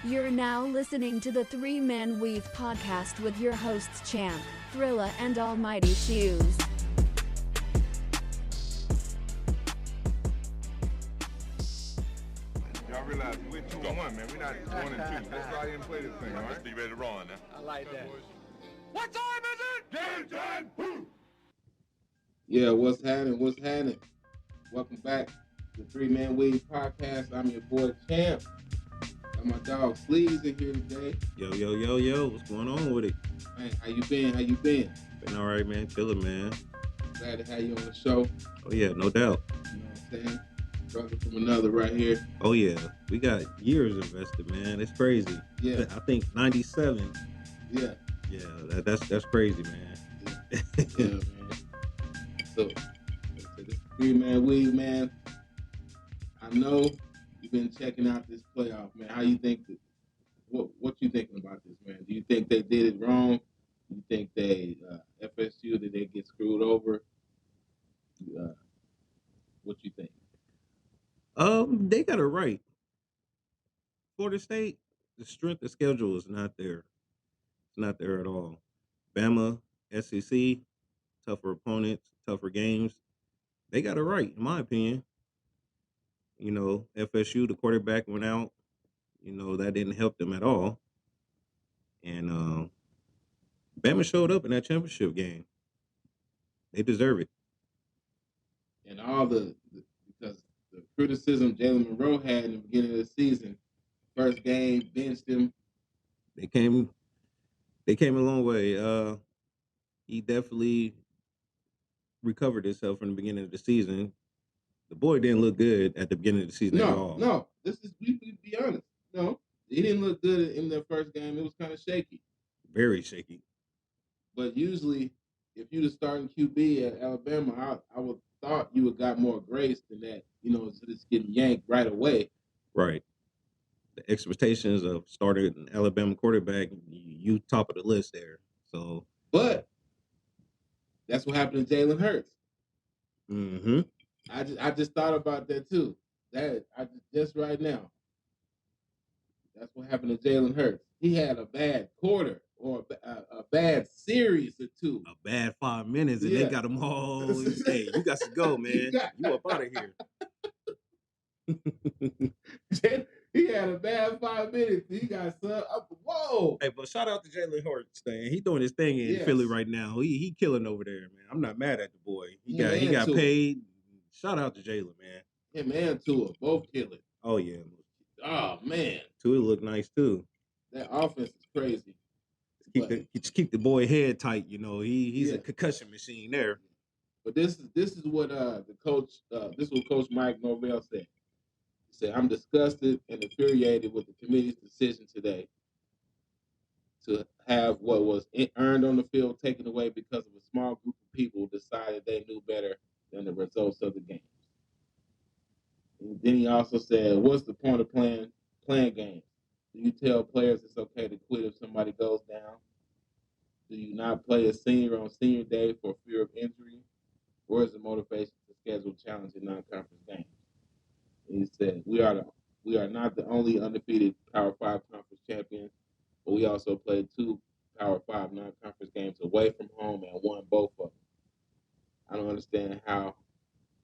You're now listening to the Three Men Weave podcast with your hosts Champ, Thrilla, and Almighty Shoes. Y'all realize we're 2-1, man. We're not 1-2. Let's go out here and play this thing, all right? Let's be ready to roll now. I like that. What time is it? Game time! Woo! Yeah, what's happening? What's happening? Welcome back to the Three Man Weave podcast. I'm your boy Champ. Got my dog Sleeves in here today. Yo, what's going on with it? Man, how you been? Been all right, man. Chilling, man. Glad to have you on the show. Oh, yeah, no doubt. You know what I'm saying? Brother from another right here. Oh, yeah. We got years invested, man. It's crazy. Yeah. I think 97. Yeah. Yeah, that's crazy, man. Yeah, man. So this Three Man Weave, man. I know you've been checking out this playoff, man. How you think that? What you thinking about this, man? Do you think they did it wrong? Do you think they FSU did they get screwed over? What you think? They got it right. Florida State, the strength of schedule is not there. It's not there at all. Bama, SEC, tougher opponents, tougher games. They got it right, in my opinion. You know, FSU, the quarterback went out. You know, that didn't help them at all. And Bama showed up in that championship game. They deserve it. And all because the criticism Jalen Monroe had in the beginning of the season, first game, benched him. They came a long way. He definitely recovered himself from the beginning of the season. The boy didn't look good at the beginning of the season at all. No. We be honest. No, he didn't look good in the first game. It was kind of shaky. Very shaky. But usually, if you're the starting QB at Alabama, I would thought you would got more grace than that. You know, just getting yanked right away. Right. The expectations of starting an Alabama quarterback, you top of the list there. So, but that's what happened to Jalen Hurts. mm-hmm. I just thought about that too. Just right now. That's what happened to Jalen Hurts. He had a bad quarter or a bad series or two. A bad 5 minutes, and they got them all. Hey, you got to go, man. You up out of here. He had a bad 5 minutes. He got up. Whoa! Hey, but shout out to Jalen Hurts, man. He doing his thing in Philly right now. He killing over there, man. I'm not mad at the boy. He got paid. Shout out to Jalen, man. Him and Tua both killing. Oh yeah. Oh man. Tua look nice too. That offense is crazy. Keep the boy head tight. You know he's a concussion machine there. But this is what the coach. This is what Coach Mike Norvell said. He said, "I'm disgusted and infuriated with the committee's decision today to have what was earned on the field taken away because of a small group of people decided they knew better than the results of the game." And then he also said, "What's the point of playing games? Do you tell players it's okay to quit if somebody goes down? Do you not play a senior on senior day for fear of injury? Where is the motivation to schedule challenging non-conference games?" And he said, we are not the only undefeated Power 5 conference champions, but we also played 2 Power 5 non-conference games away from home and won both of them. I don't understand how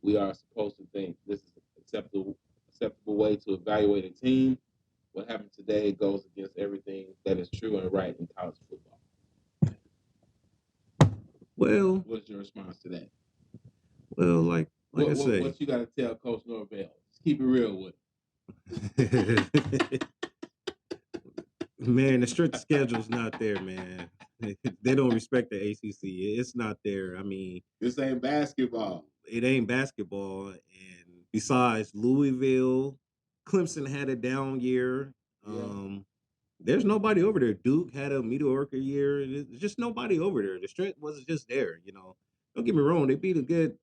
we are supposed to think this is an acceptable way to evaluate a team. What happened today goes against everything that is true and right in college football. Well, what's your response to that? Well, like I say, what you got to tell Coach Norvell? Just keep it real with it. Man, the strict schedule's not there, man. They don't respect the ACC. It's not there. I mean, this ain't basketball. It ain't basketball. And besides, Louisville, Clemson had a down year. Yeah. There's nobody over there. Duke had a mediocre year. There's just nobody over there. The strength wasn't just there, you know. Don't get me wrong. They beat a good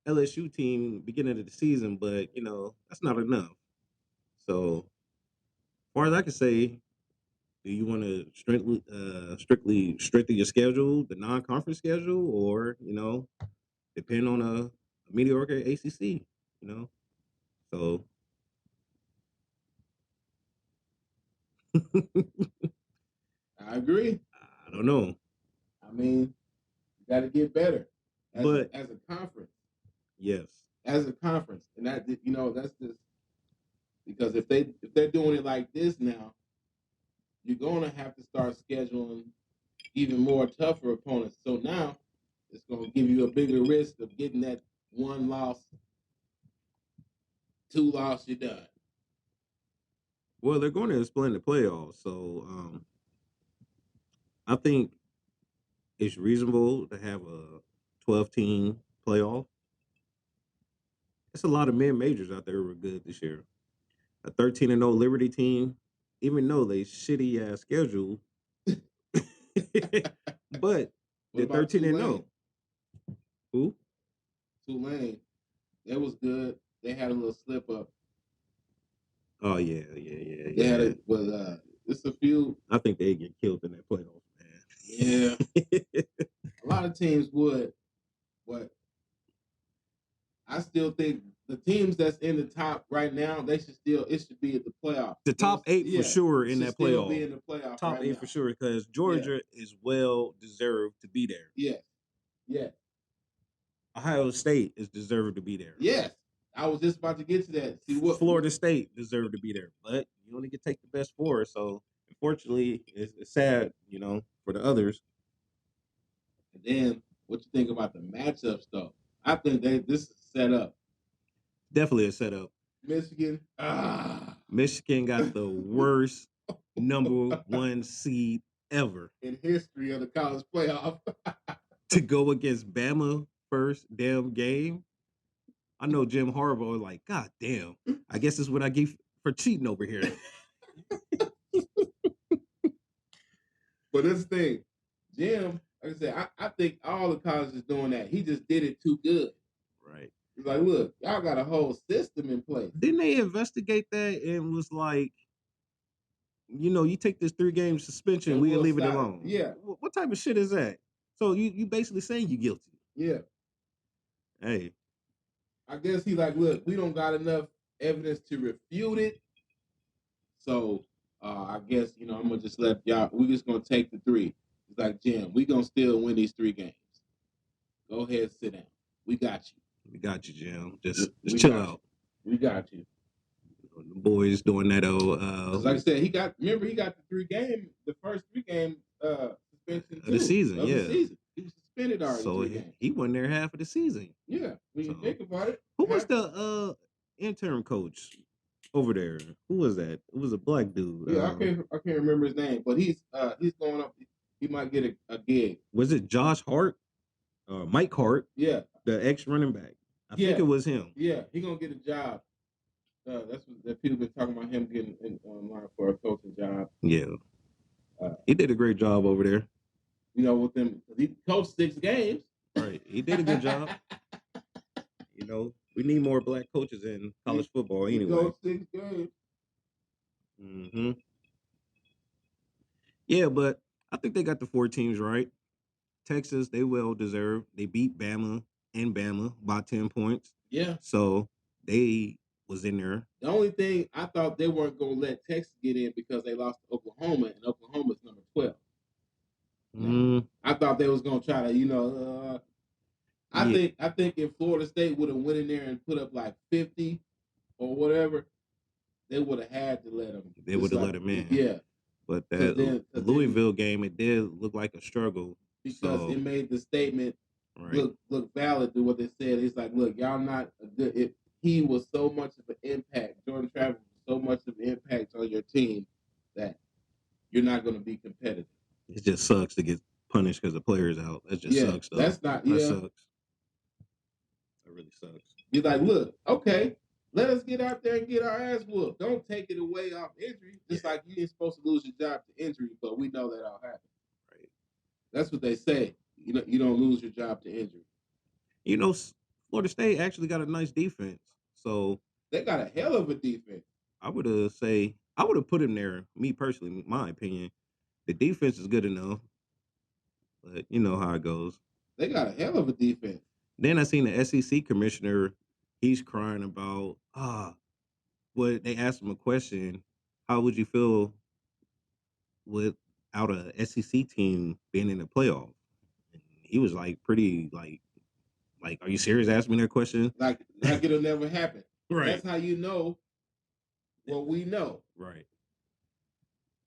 LSU team beginning of the season, but, you know, that's not enough. So, as far as I can say, do you want to strictly strengthen your schedule, the non-conference schedule, or, you know, depend on a mediocre ACC, you know? So I agree. I don't know. I mean, you got to get better But as a conference. yes, As a conference, and that's just because if they're doing it like this now, you're going to have to start scheduling even more tougher opponents. So now it's going to give you a bigger risk of getting that one loss, two loss, you're done. well, they're going to explain the playoffs, so I think it's reasonable to have a 12-team playoff. It's a lot of mid majors out there who were good this year. A 13-0 Liberty team, even though they shitty ass schedule, but they're 13-0. Who? Tulane. That was good. They had a little slip up. Oh yeah. They had it with it's a few. I think they get killed in that playoff, man. Yeah. A lot of teams would, but I still think the teams that's in the top right now, it should be at the playoff. The top 8 for sure in that playoff. Be playoff. in the playoff. Top right 8 now. for sure, because Georgia is well deserved to be there. Yes. Yeah. Ohio State is deserved to be there. Yes. I was just about to get to that. See what Florida State deserved to be there, but you only can take the best 4. So unfortunately, it's sad, for the others. And then what you think about the matchups though? I think this is set up. Definitely a setup. Michigan. Michigan got the worst number 1 seed ever in history of the college playoff. to go against Bama first damn game. I know Jim Harbaugh was like, God damn, I guess it's what I get for cheating over here. But this thing, Jim, like I said, I think all the colleges doing that. He just did it too good. Right. He's like, look, y'all got a whole system in place. Didn't they investigate that and was like, you take this 3-game suspension, And we'll we'll leave it stop it. alone. Yeah. What type of shit is that? So you basically saying you guilty. Yeah. Hey. I guess he like, look, we don't got enough evidence to refute it. So I guess, I'm gonna just let y'all, we're just gonna take the 3. It's like, Jim, we gonna still win these 3 games. Go ahead, sit down. We got you. We got you, Jim. Just chill out. We got you. The boys doing that like I said, he got the 3-game, the first 3-game suspension of the season, The season. He was suspended already. So he wasn't there half of the season. Yeah, when you think about it. Who was the interim coach over there? Who was that? It was a black dude. Yeah, I can't remember his name, but he's going up. He might get a gig. Was it Josh Hart? Mike Hart? Yeah, the ex running back. I think it was him. Yeah, he gonna get a job. That's what that people been talking about, him getting in line for a coaching job. Yeah, he did a great job over there. With them, he coached 6 games. Right, he did a good job. We need more black coaches in college football anyway. He coached 6 games. Mm-hmm. Yeah, but I think they got the 4 teams right. Texas, they well deserved. They beat Bama and Bama by 10 points. Yeah. So they was in there. The only thing, I thought they weren't going to let Texas get in because they lost to Oklahoma, and Oklahoma's number 12. I thought they was going to try to, I think if Florida State would have went in there and put up like 50 or whatever, they would have had to let them. They would have let them in. Yeah. But that Louisville game, it did look like a struggle. Because it made the statement look valid to what they said. It's like, look, y'all not a good. He was so much of an impact. Jordan Travis was so much of an impact on your team that you're not going to be competitive. It just sucks to get punished because the player's out. That just sucks, though. That's not. That sucks. That really sucks. Be like, look, okay, let us get out there and get our ass whooped. Don't take it away off injury. Just like you ain't supposed to lose your job to injury, but we know that all happened. Right. That's what they say. You don't lose your job to injury. Florida State actually got a nice defense. So they got a hell of a defense. I would have put him there, me personally, my opinion. The defense is good enough. But you know how it goes. They got a hell of a defense. Then I seen the SEC commissioner, he's crying about, when they asked him a question, how would you feel without a SEC team being in the playoff. And he was like pretty like, are you serious? Ask me that question. Like it'll never happen. Right. That's how you know what we know. Right.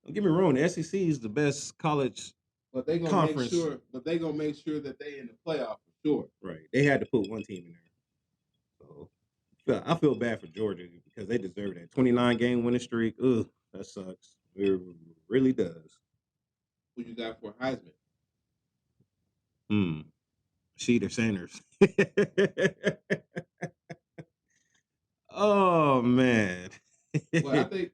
Don't get me wrong. The SEC is the best college But they gonna conference. make sure. But they gonna make sure that they in the playoff for sure. Right. They had to put one team in there. So I feel bad for Georgia because they deserve that 29-game winning streak. Ugh, that sucks. It really does. Who you got for Heisman? Sheeter Sanders. Oh man. Well, I think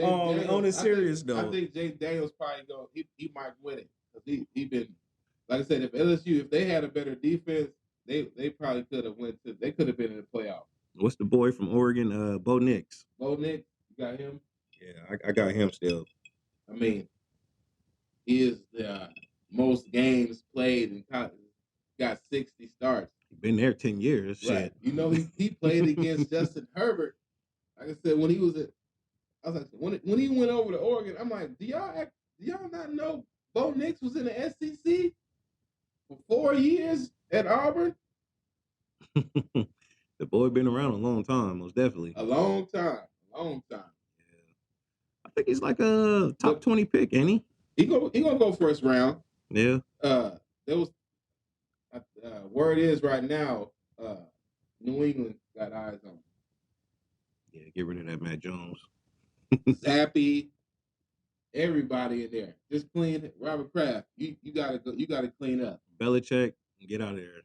on a serious note, I think Jay Daniels probably he might win it because he been, like I said, if LSU, if they had a better defense, they probably could have they could have been in the playoff. What's the boy from Oregon? Bo Nix. Bo Nix, you got him? Yeah, I got him still. I mean, he is the most games played in college. Got 60 starts. Been there 10 years. Right. Shit. You know, he played against Justin Herbert. Like I said, when he was I was like, when he went over to Oregon, I'm like, do y'all not know Bo Nix was in the SEC for 4 years at Auburn? The boy been around a long time, most definitely. A long time. Yeah. I think he's like a top 20 pick, ain't he? He gonna go first round. Yeah. There was word is right now, New England got eyes on him. Yeah, get rid of that Matt Jones. Zappy, everybody in there. Just clean Robert Kraft. You gotta go. You gotta clean up. Belichick, get out of there.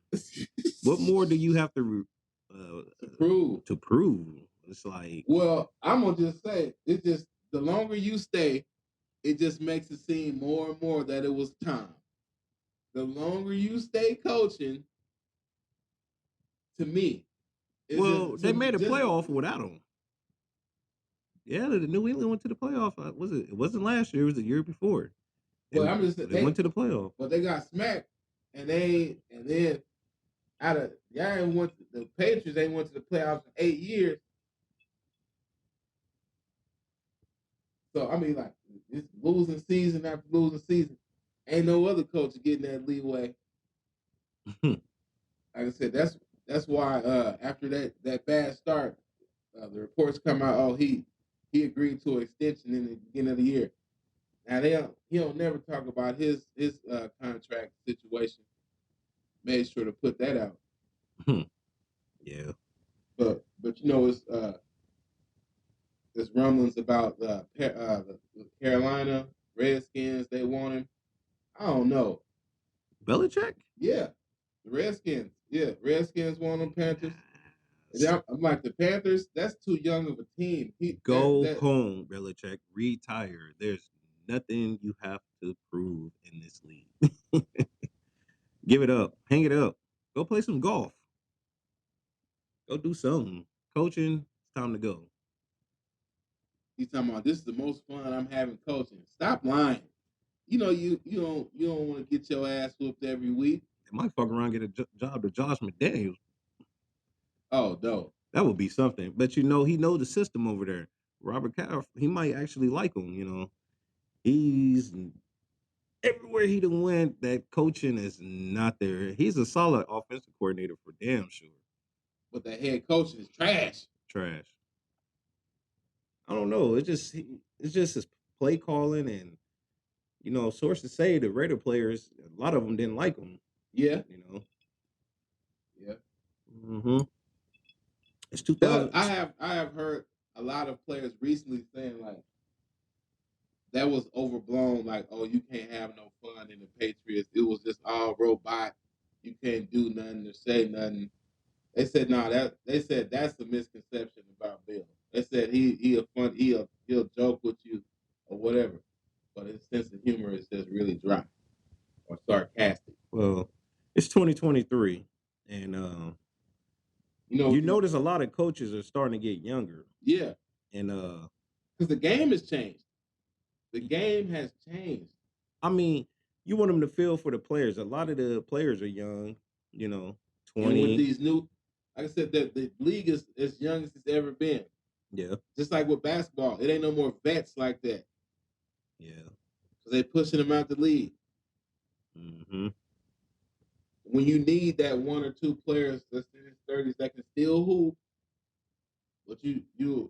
What more do you have to prove? To prove? It's like, well, I'm gonna just say it's just the longer you stay, it just makes it seem more and more that it was time. The longer you stay coaching, to me, they made a playoff without him. Yeah, the New England went to the playoff. It wasn't last year. It was the year before. They went to the playoff, but they got smacked, and then the Patriots. They went to the playoffs in 8 years. So I mean, like it's losing season after losing season. Ain't no other coach getting that leeway. Like I said, that's why after that bad start, the reports come out. Oh, he agreed to an extension in the beginning of the year. Now he don't never talk about his contract situation. Made sure to put that out. Yeah. But you know there's rumblings about the Carolina Redskins. They want him. I don't know. Belichick? Yeah, the Redskins. Yeah, Redskins want him. Panthers. I'm like, the Panthers, that's too young of a team. Go home, Belichick. Retire. There's nothing you have to prove in this league. Give it up. Hang it up. Go play some golf. Go do something. Coaching, it's time to go. He's talking about, this is the most fun I'm having coaching. Stop lying. You know you don't want to get your ass whooped every week. They might fuck around and get a job to Josh McDaniels. Oh, no. That would be something. But he knows the system over there. Robert Kraft, he might actually like him, He's everywhere he done went, that coaching is not there. He's a solid offensive coordinator for damn sure. But that head coach is trash. Trash. I don't know. It's just his play calling, and sources say the Raider players, a lot of them didn't like him. Yeah. Yeah. Mm-hmm. It's 2000. But I have heard a lot of players recently saying like that was overblown. Like, oh, you can't have no fun in the Patriots. It was just all robot. You can't do nothing or say nothing. They said They said that's the misconception about Bill. They said he'll joke with you or whatever, but his sense of humor is just really dry or sarcastic. Well, it's 2023, and you notice a lot of coaches are starting to get younger. Yeah, and because the game has changed. The game has changed. I mean, you want them to feel for the players. A lot of the players are young, 20. And with these new, like I said, the league is as young as it's ever been. Yeah. Just like with basketball, it ain't no more vets like that. Yeah. because they pushing him out the league. Mm-hmm. When you need that one or two players that's in his 30s that can still hoop, but you're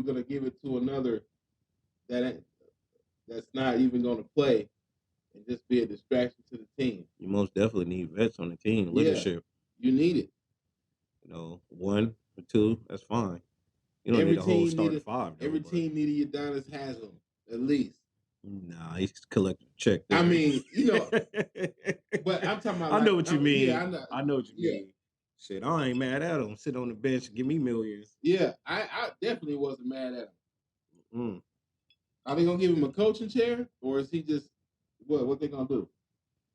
gonna give it to another that's not even gonna play and just be a distraction to the team. You most definitely need vets on the team, leadership. You need it. You know, 1 or 2, that's fine. You don't Every need a whole team starting 5. Though, every but team needed Udonis Haslam at least. nah, he's collecting a check there. I mean, but I'm talking about. I know what you mean. Yeah, I know what you mean. Shit, I ain't mad at him. Sit on the bench and give me millions. Yeah, I definitely wasn't mad at him. Mm. Are they gonna give him a coaching chair, or is he just what they gonna do?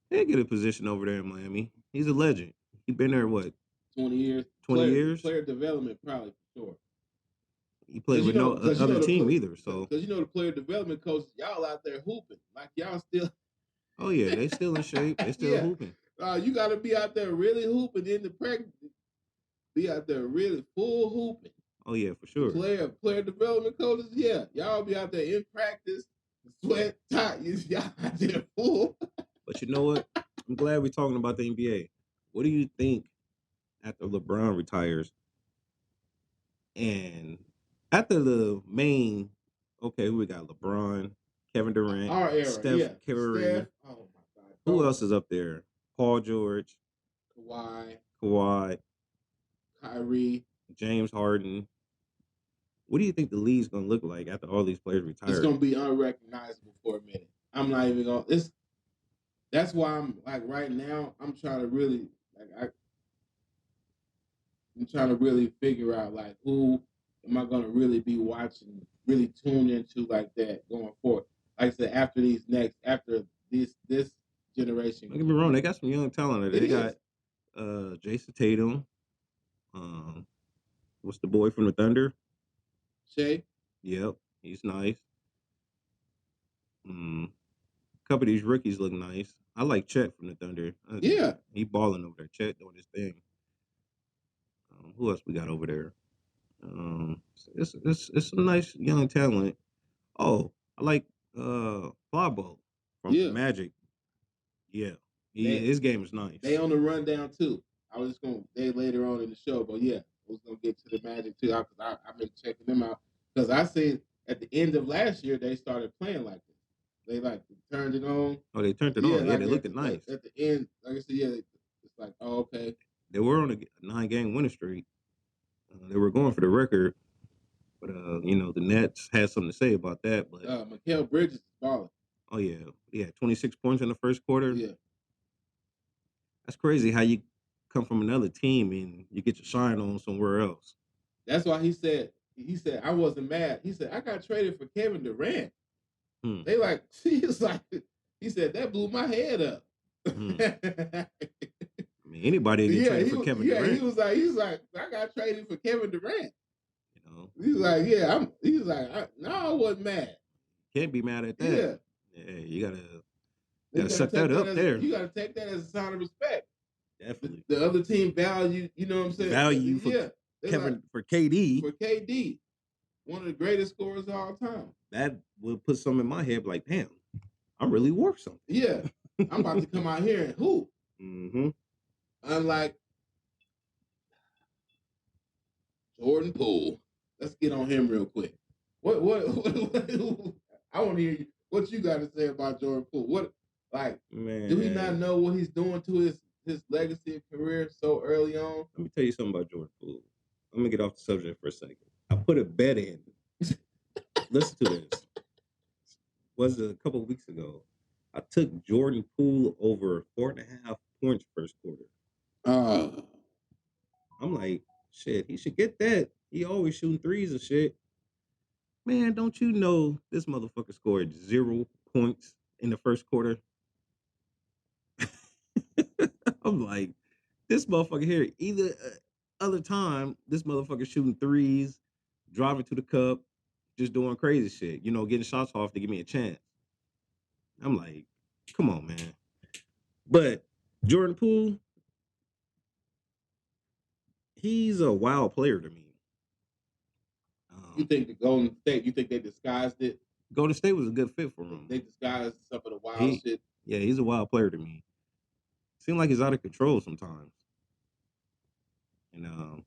They get a position over there in Miami. He's a legend. He been there what? 20 years. 20 years. Player development probably for sure. He played with no other team either. So because the player development coaches, y'all out there hooping like y'all still. Oh yeah, they still in shape. They still hooping. You got to be out there really hooping in the practice. Be out there really full hooping. Oh yeah, for sure. Player development coaches, yeah, y'all be out there in practice, sweat, tight. Y'all out there full. But you know what? I'm glad we're talking about the NBA. What do you think after LeBron retires and after the main? Okay, we got LeBron, Kevin Durant, our era, Steph Curry. Oh my God. Who else is up there? Paul George, Kawhi, Kyrie, James Harden. What do you think the league's gonna look like after all these players retire? It's gonna be unrecognizable for a minute. I'm not even gonna. That's why I'm like right now. I'm trying to really I'm trying to really figure out like who am I gonna really be watching, really tune into like that going forward. Like I said, after this generation. Don't get me wrong, they got some young talent. They got Jason Tatum. What's the boy from the Thunder? Shea? Yep, he's nice. A couple of these rookies look nice. I like Chet from the Thunder. He balling over there. Chet doing his thing. Who else we got over there? It's some nice young talent. Oh, I like Flabo from Magic. Yeah, his game is nice. They on the rundown too. I was just gonna later on in the show, but yeah, I was gonna get to the Magic too. I've been checking them out because I seen at the end of last year they started playing like this. They turned it on. Oh, they turned it on. Yeah, they looked nice. At the end, like I said, yeah, it's like, oh, okay. They were on a 9-game winning streak. They were going for the record, but the Nets had something to say about that. But Mikal Bridges is balling. Oh yeah, he had 26 points in the first quarter. Yeah, that's crazy how you come from another team and you get your shine on somewhere else. That's why he said I wasn't mad. He said I got traded for Kevin Durant. They he said that blew my head up. I mean, anybody get traded for Kevin Durant. He was like, I got traded for Kevin Durant. He's like, I wasn't mad. Can't be mad at that. Yeah, you gotta suck that up there. You gotta take that as a sign of respect. Definitely. The other team value, you know what I'm saying? Value for Kevin, for KD. For KD. One of the greatest scorers of all time. That will put some in my head like, damn, I'm really worth something. Yeah. I'm about to come out here and hoop. Mm-hmm. Unlike Jordan Poole. Let's get on him real quick. What I want to hear you. What you got to say about Jordan Poole? Do he not know what he's doing to his legacy and career so early on? Let me tell you something about Jordan Poole. I'm gonna get off the subject for a second. I put a bet in. Listen to this. Was a couple of weeks ago. I took Jordan Poole over 4.5 points first quarter. I'm like, shit, he should get that. He always shooting threes and shit. Man, don't you know this motherfucker scored 0 points in the first quarter? I'm like, this motherfucker here, either other time, this motherfucker shooting threes, driving to the cup, just doing crazy shit, getting shots off to give me a chance. I'm like, come on, man. But Jordan Poole, he's a wild player to me. You think the Golden State, you think they disguised it? Golden State was a good fit for him. They disguised some of the wild shit. Yeah, he's a wild player to me. Seems like he's out of control sometimes. And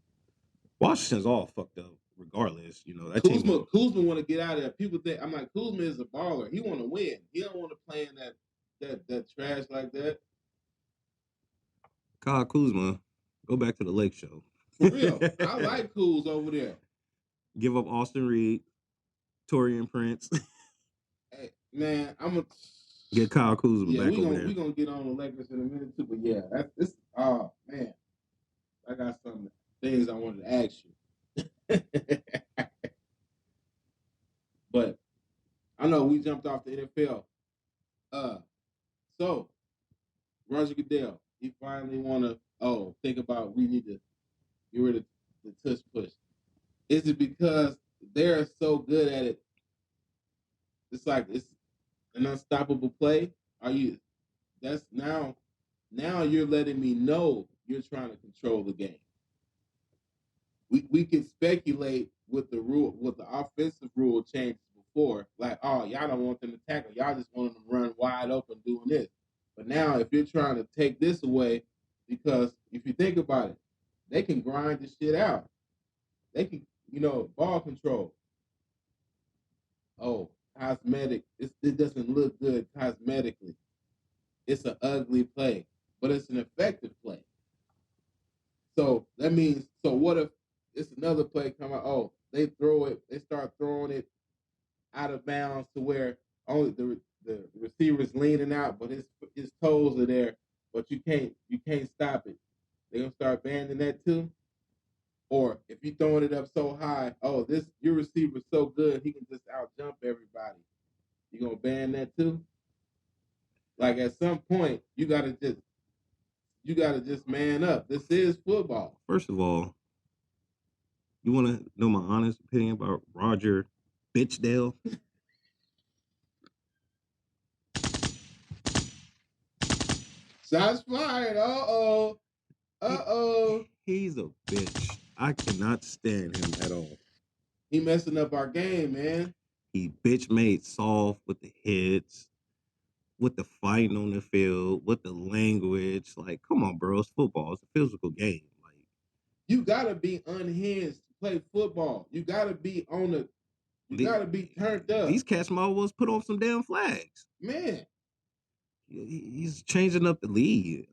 Washington's all fucked up regardless. You know, that Kuzma want to get out of there. People think I'm like Kuzma is a baller. He want to win. He don't want to play in that trash like that. Kyle Kuzma, go back to the Lake Show. For real, I like Kuz over there. Give up Austin Reed, Torian Prince. Hey man, I'm gonna get Kyle Kuzma back over there. We're gonna get on the Lakers in a minute too, but yeah, this. Oh man, I got some things I wanted to ask you. But I know we jumped off the NFL. So Roger Goodell, he finally want to think about we need to get rid of the tush push. Is it because they're so good at it? It's like it's an unstoppable play. Are you? That's now you're letting me know you're trying to control the game. We can speculate with the offensive rule changes before, like, oh, y'all don't want them to tackle, y'all just want them to run wide open doing this. But now if you're trying to take this away, because if you think about it, they can grind the shit out. They can, ball control. Oh, cosmetic. It doesn't look good cosmetically. It's an ugly play, but it's an effective play. So that means, so what if it's another play come out? Oh, they start throwing it out of bounds to where only the receiver's leaning out, but his toes are there, but you can't stop it. They're gonna start banning that too. Or if you're throwing it up so high, oh, your receiver's so good he can just out jump everybody. You gonna ban that too? Like at some point, you gotta just man up. This is football. First of all, you want to know my honest opinion about Roger Bitchdale? Shots fired. He's a bitch. I cannot stand him at all. He messing up our game, man. He bitch made soft with the hits, with the fighting on the field, with the language. Like, come on, bro. It's football. It's a physical game. Like, you gotta be unhinged to play football. You gotta be gotta be turned up. These cats might was put on some damn flags. Man. He's changing up the league.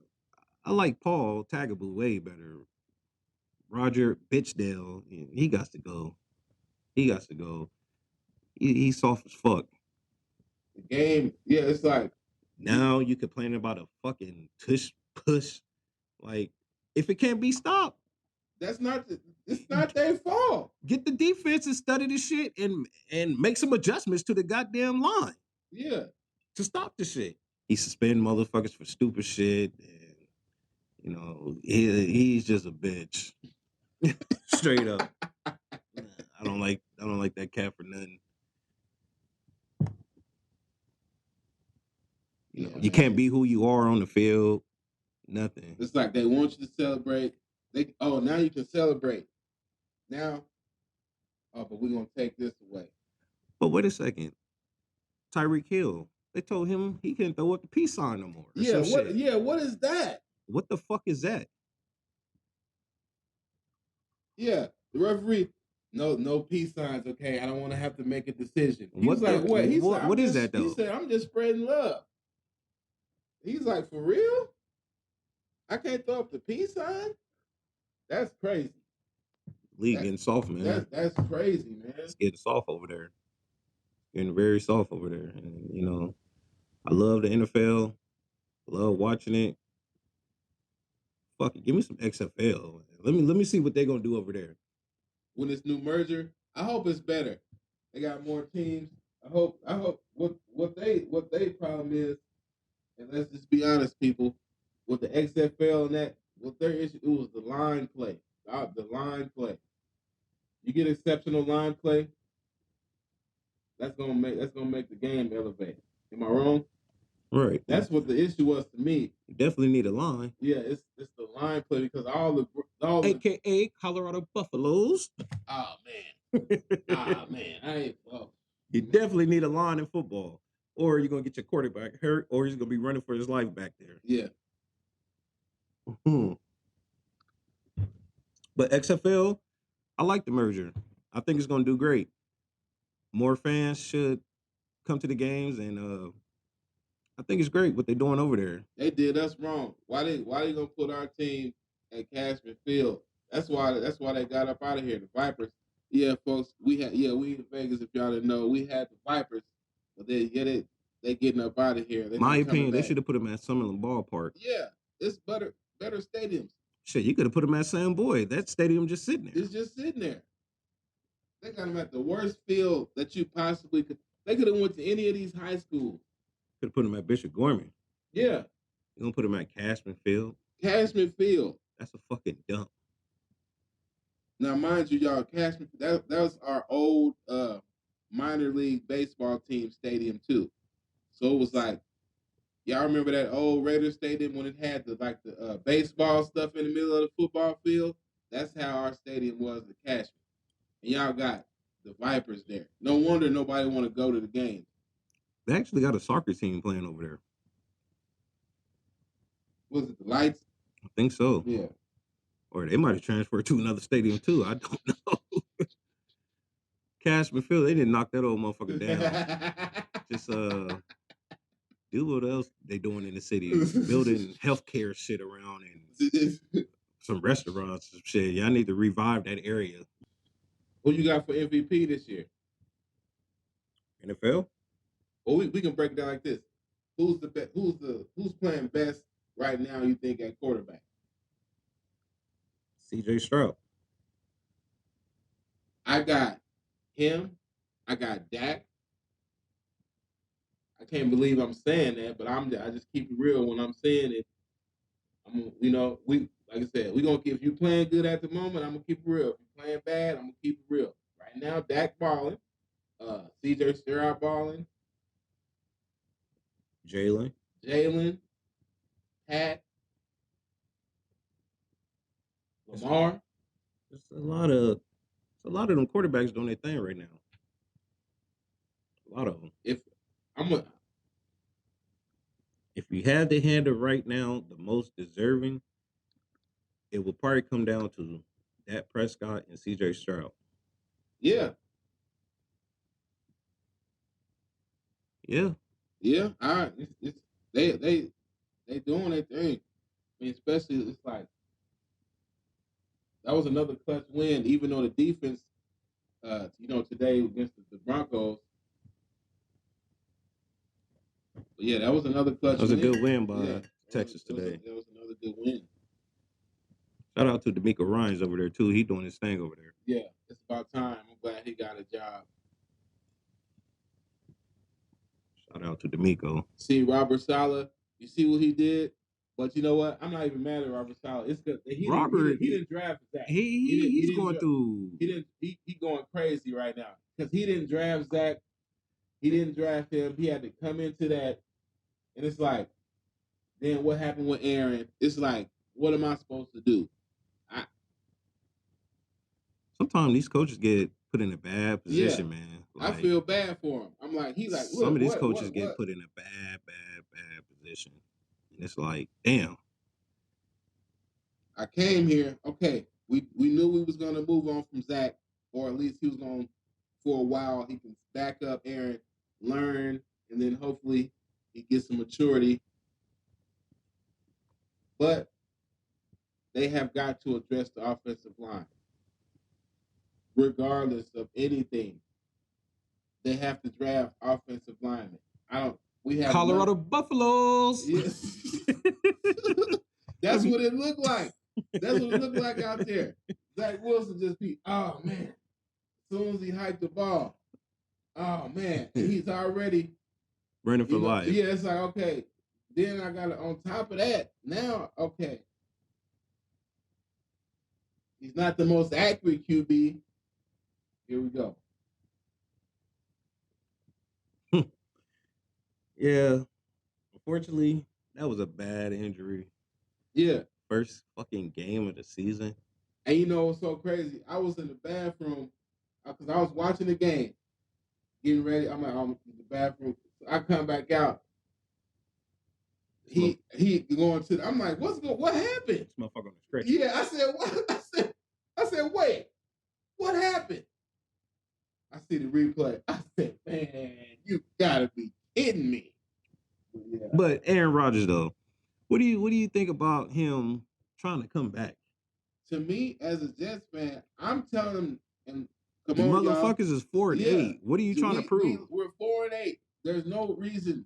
I like Paul Tagliabue way better. Roger Bitchdale, he got to go. He's soft as fuck. The game, yeah, it's like now you complaining about a fucking tush push. Like, if it can't be stopped, it's not their fault. Get the defense and study the shit and make some adjustments to the goddamn line. Yeah. To stop the shit. He suspend motherfuckers for stupid shit, and he's just a bitch. Straight up. I don't like that cat for nothing. You can't be who you are on the field. Nothing. It's like they want you to celebrate. Now you can celebrate. Now, but we're gonna take this away. But wait a second. Tyreek Hill. They told him he can't throw up the peace sign no more. What is that? What the fuck is that? Yeah, the referee. No peace signs. Okay, I don't want to have to make a decision. He's like, what? What is that though? He said, I'm just spreading love. He's like, for real? I can't throw up the peace sign? That's crazy. League getting soft, man. That's crazy, man. It's getting soft over there. Getting very soft over there. And, I love the NFL. Love watching it. Fuck it. Give me some XFL. Let me see what they're gonna do over there. When this new merger, I hope it's better. They got more teams. I hope what they problem is, and let's just be honest, people, with the XFL and that, what their issue, it was the line play. The line play. You get exceptional line play, that's gonna make the game elevate. Am I wrong? Right. That's what the issue was to me. You definitely need a line. Yeah, it's the line play because all AKA Colorado Buffaloes. Oh man. I ain't. You definitely need a line in football, or you're gonna get your quarterback hurt, or he's gonna be running for his life back there. Yeah. But XFL, I like the merger. I think it's gonna do great. More fans should come to the games, and I think it's great what they're doing over there. They did us wrong. Why they gonna put our team at Cashman Field? That's why they got up out of here. The Vipers. Yeah, folks, we in Vegas, if y'all didn't know, we had the Vipers, but they getting up out of here. They're My not coming opinion, they back. should have put them at Summerlin Ballpark. Yeah, it's better stadiums. Shit, you could have put them at Sam Boyd. That stadium just sitting there. It's just sitting there. They got them at the worst field that you possibly could. They could have went to any of these high schools. Could have put them at Bishop Gorman. Yeah. You gonna put them at Cashman Field? Cashman Field. That's a fucking dump. Now, mind you, y'all, Cashman, that was our old minor league baseball team stadium too. So it was like, y'all remember that old Raiders stadium when it had the baseball stuff in the middle of the football field? That's how our stadium was at Cashman. And y'all got the Vipers there. No wonder nobody want to go to the game. They actually got a soccer team playing over there. Was it the Lights? I think so. Yeah. Or they might have transferred to another stadium too. I don't know. Cashman Field, they didn't knock that old motherfucker down. Just do what else they doing in the city. Building healthcare shit around and some restaurants and shit. Y'all need to revive that area. Who you got for MVP this year? NFL? Well, we can break it down like this. Who's playing best right now, you think, at quarterback? C.J. Stroud. I got him. I got Dak. I can't believe I'm saying that, but I just keep it real when I'm saying it. Like I said, if you playing good at the moment, I'm gonna keep it real. If you playing bad, I'm gonna keep it real. Right now, Dak balling, C.J. Stroud balling, Jalen, Pat, Lamar. It's a lot of them quarterbacks doing their thing right now. A lot of them. If you had to handle right now the most deserving, it will probably come down to Dak Prescott and C.J. Stroud. Yeah. Yeah. Yeah. All right. They doing their thing. I mean, especially it's like that was another clutch win, even though the defense, today against the Broncos. But yeah, that was another clutch win. That was a good win by Texas today. That was another good win. Shout out to D'Amico Ryans over there, too. He doing his thing over there. Yeah, it's about time. I'm glad he got a job. Shout out to D'Amico. See, Robert Saleh, you see what he did? But you know what? I'm not even mad at Robert Saleh. It's good. He didn't draft Zach. He's going through. He going crazy right now because he didn't draft Zach. He didn't draft him. He had to come into that, and it's like, then what happened with Aaron? It's like, what am I supposed to do? Sometimes these coaches get put in a bad position, man. Like, I feel bad for him. I'm like, some of these coaches get put in a bad position. And it's like, damn. I came here, okay, we knew we was going to move on from Zach, or at least he was going for a while. He can back up Aaron, learn, and then hopefully he gets some maturity. But they have got to address the offensive line. Regardless of anything, they have to draft offensive linemen. We have Colorado Buffaloes. Yes. That's what it looked like. That's what it looked like out there. Zach Wilson just be, oh man. As soon as he hiked the ball, oh man, and he's already running for life. Yeah, it's like, okay. Then I got it on top of that. Now, okay. He's not the most accurate QB. Here we go. Yeah. Unfortunately, that was a bad injury. Yeah. First fucking game of the season. And you know what's so crazy? I was in the bathroom because I was watching the game. getting ready. I'm in the bathroom. So I come back out. He going to. I'm like, what happened? This motherfucker on the stretcher. Yeah, I said, what? I said, wait, what happened? I see the replay. I said, man, you gotta be kidding me. Yeah. But Aaron Rodgers, though, what do you think about him trying to come back? To me, as a Jets fan, I'm telling him, and come the on, motherfuckers y'all. is 4-8. What are you trying to prove? We're 4-8. There's no reason.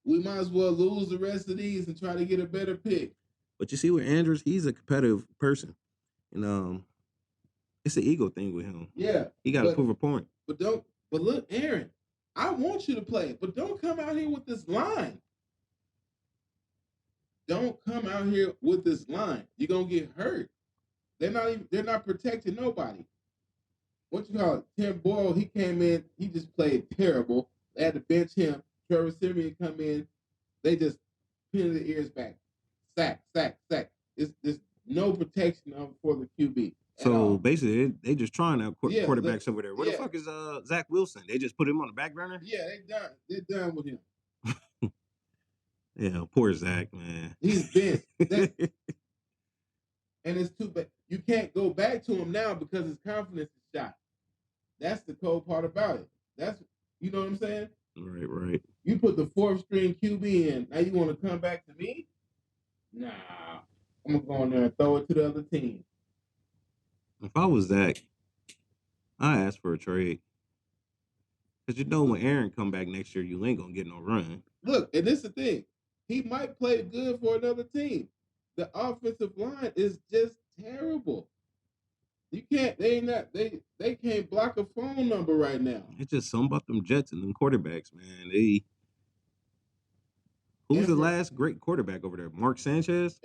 We might as well lose the rest of these and try to get a better pick. But you see, with Andrews, he's a competitive person, and it's an ego thing with him. Yeah, he got to prove a point. But look, Aaron, I want you to play, but don't come out here with this line. Don't come out here with this line. You're gonna get hurt. They're not protecting nobody. What you call it? Tim Boyle, he came in, he just played terrible. They had to bench him. Trevor Simeon come in, they just pin the ears back. Sack. There's no protection for the QB. So basically, they just trying out quarterbacks over there. Where the fuck is Zach Wilson? They just put him on the back burner? Yeah, they're done with him. Yeah, poor Zach, man. He's bent. And it's too bad. You can't go back to him now because his confidence is shot. That's the cold part about it. You know what I'm saying? Right. You put the 4th string QB in. Now you want to come back to me? Nah. I'm going to go in there and throw it to the other team. If I was Zach, I ask for a trade. Because when Aaron come back next year, you ain't going to get no run. Look, and this is the thing. He might play good for another team. The offensive line is just terrible. You can't. They can't block a phone number right now. It's just something about them Jets and them quarterbacks, man. Who's the last great quarterback over there? Mark Sanchez.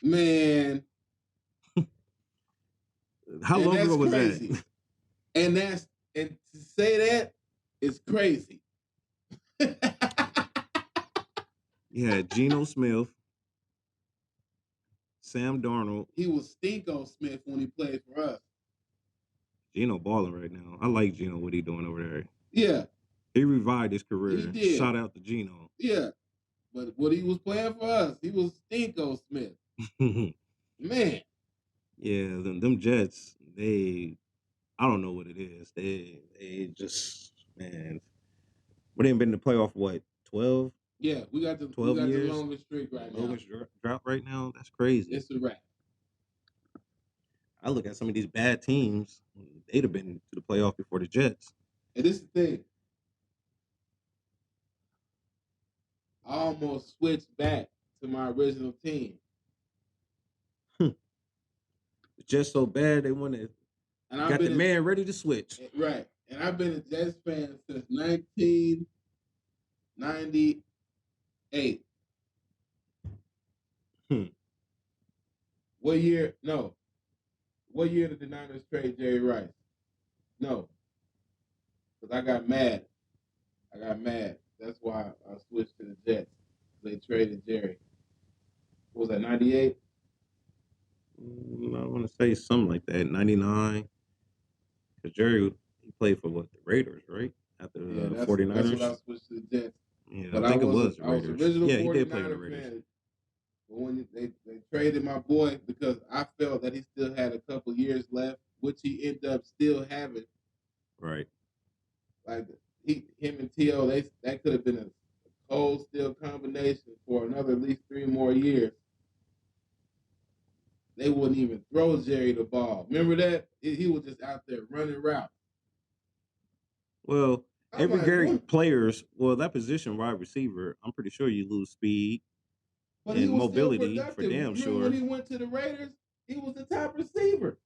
Man. How long ago was crazy. that? And to say that is crazy. Yeah, Geno Smith. Sam Darnold. He was Stinko Smith when he played for us. Geno balling right now. I like Geno, what he doing over there. Yeah. He revived his career. He did. Shout out to Geno. Yeah. But what he was playing for us, he was Stinko Smith. Man. Yeah, them Jets, I don't know what it is. They just, man. We ain't been in the playoff, 12? Yeah, we got the 12 years. The longest streak right now. Longest drought right now. That's crazy. It's a wrap. I look at some of these bad teams. They'd have been to the playoff before the Jets. And this is the thing. I almost switched back to my original team. It's just so bad they wanted. And got the man ready to switch. Right, and I've been a Jets fan since 1998. What year? No. What year did the Niners trade Jerry Rice? No. Because I got mad. That's why I switched to the Jets. They traded Jerry. What was that, 98? I want to say something like that, 99. Because Jerry, he played for the Raiders, right? After the 49ers. That's when I switched to the Jets. Yeah, but I think it was the Raiders. I was original 49er he did play for the Raiders. Fan. But when they traded my boy, because I felt that he still had a couple years left, which he ended up still having. Right. Like him and T.O., that could have been a cold steel combination for another at least 3 more years. They wouldn't even throw Jerry the ball. Remember that? He was just out there running routes. Well, every great players, that position, wide receiver, I'm pretty sure you lose speed and mobility for damn sure. When he went to the Raiders, he was the top receiver.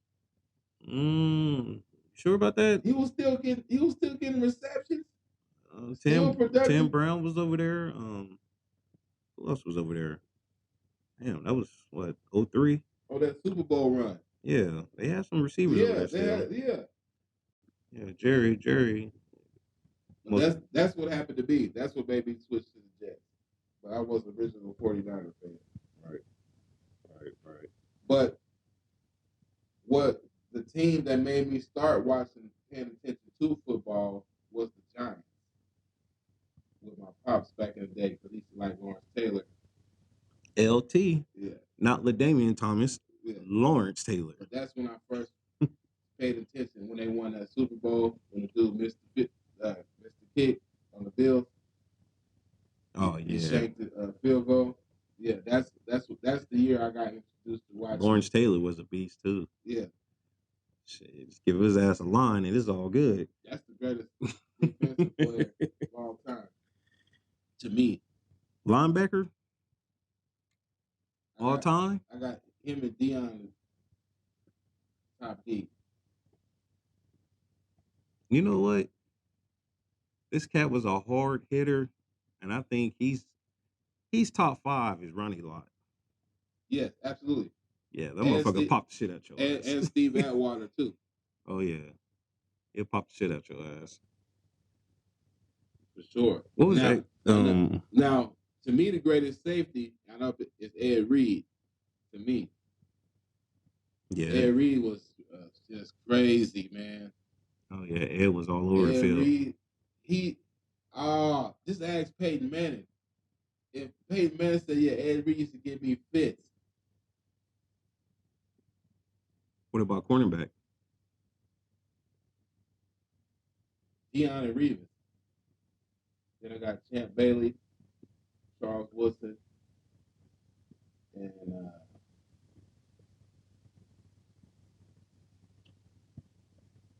Sure about that? He was still getting receptions. Tim Brown was over there. Who else was over there? Damn, that was 03? Oh, that Super Bowl run. Yeah, they had some receivers over there. Yeah, Jerry. That's what happened to be. That's what made me switch to the Jets. But I was the original 49er fan. Right. Right. But what the team that made me start watching, paying attention to football was the Giants. With my pops back in the day, because he used to like Lawrence Taylor. LT, Yeah, not LaDainian Thomas, yeah. Lawrence Taylor. But that's when I first paid attention, when they won that Super Bowl, when the dude missed the kick on the Bills. Oh He yeah, shanked the field goal. Yeah, that's the year I got introduced to watching. Lawrence Taylor was a beast too. Yeah, Shit, just give his ass a line and it's all good. that's the greatest defensive player of all time to me. Linebacker all time. I got him and Deion top D. You know what? This cat was a hard hitter, and I think he's top 5 is Ronnie Lott. Yes, absolutely. Yeah, that motherfucker popped the shit out your ass. And Steve Atwater too. Oh yeah, he'll pop the shit out your ass. For sure. What was that? Now, to me, the greatest safety, I know, is Ed Reed. To me, yeah, Ed Reed was just crazy, man. Oh yeah, Ed was all over the field. Reed, just ask Peyton Manning. If Peyton Manning said, "Yeah, Ed Reed used to give me fits." What about cornerback? Deon Reeves. Then I got Champ Bailey, Charles Woodson, and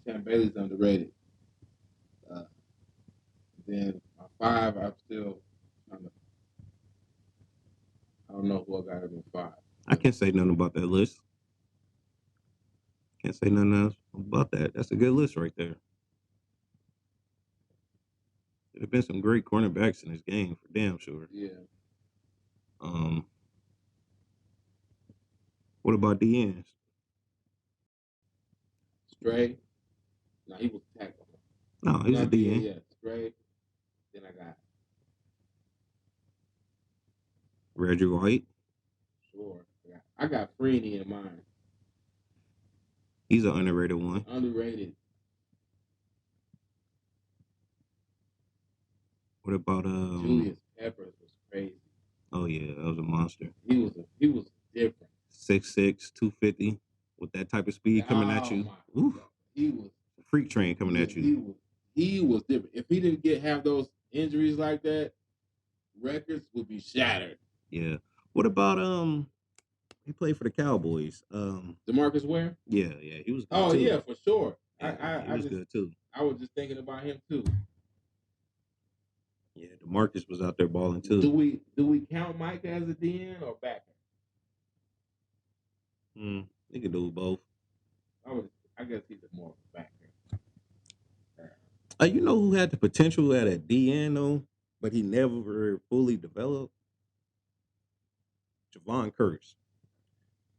Champ Bailey's underrated. Then my 5, I'm still trying to. I don't know who I got in 5. I can't say nothing about that list. Can't say nothing else about that. That's a good list right there. There have been some great cornerbacks in this game for damn sure. Yeah. What about the ends? Stray. No, he was tackle. No, he's a DN. Yeah, Stray. Then I got Reggie White. Sure. I got Freeney in mind. He's an underrated one. Underrated. What about Julius Peppers was crazy. Oh yeah, that was a monster. He was different. 6'6", 250 with that type of speed coming at you. He was a freak train coming at you. He was different. If he didn't have those injuries like that, records would be shattered. Yeah. What about he played for the Cowboys. DeMarcus Ware? Yeah, he was good too. Yeah, for sure. Yeah, he was good too. I was just thinking about him too. Yeah, DeMarcus was out there balling too. Do we count Mike as a DN or backer? He could do both. I guess he's more of a backer. You know who had the potential at a DN though, but he never fully developed? Javon Curse.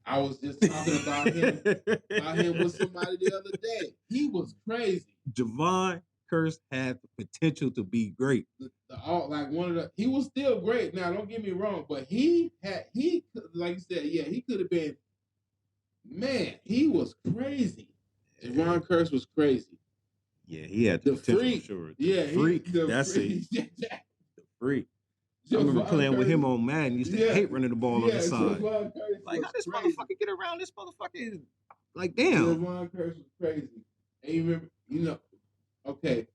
I was just talking about him with somebody the other day. He was crazy. Javon Curse had the potential to be great. He was still great. Now, don't get me wrong, but he like you said, yeah, he could have been. Man, he was crazy. Javon Curse was crazy. Yeah, he had the potential freak. For sure. Freak. That's it. The freak. I remember playing with him on Madden. Used to hate running the ball on the side. Like, how this motherfucker get around this motherfucker? Like, damn. Javon Curse was crazy. And you remember, okay.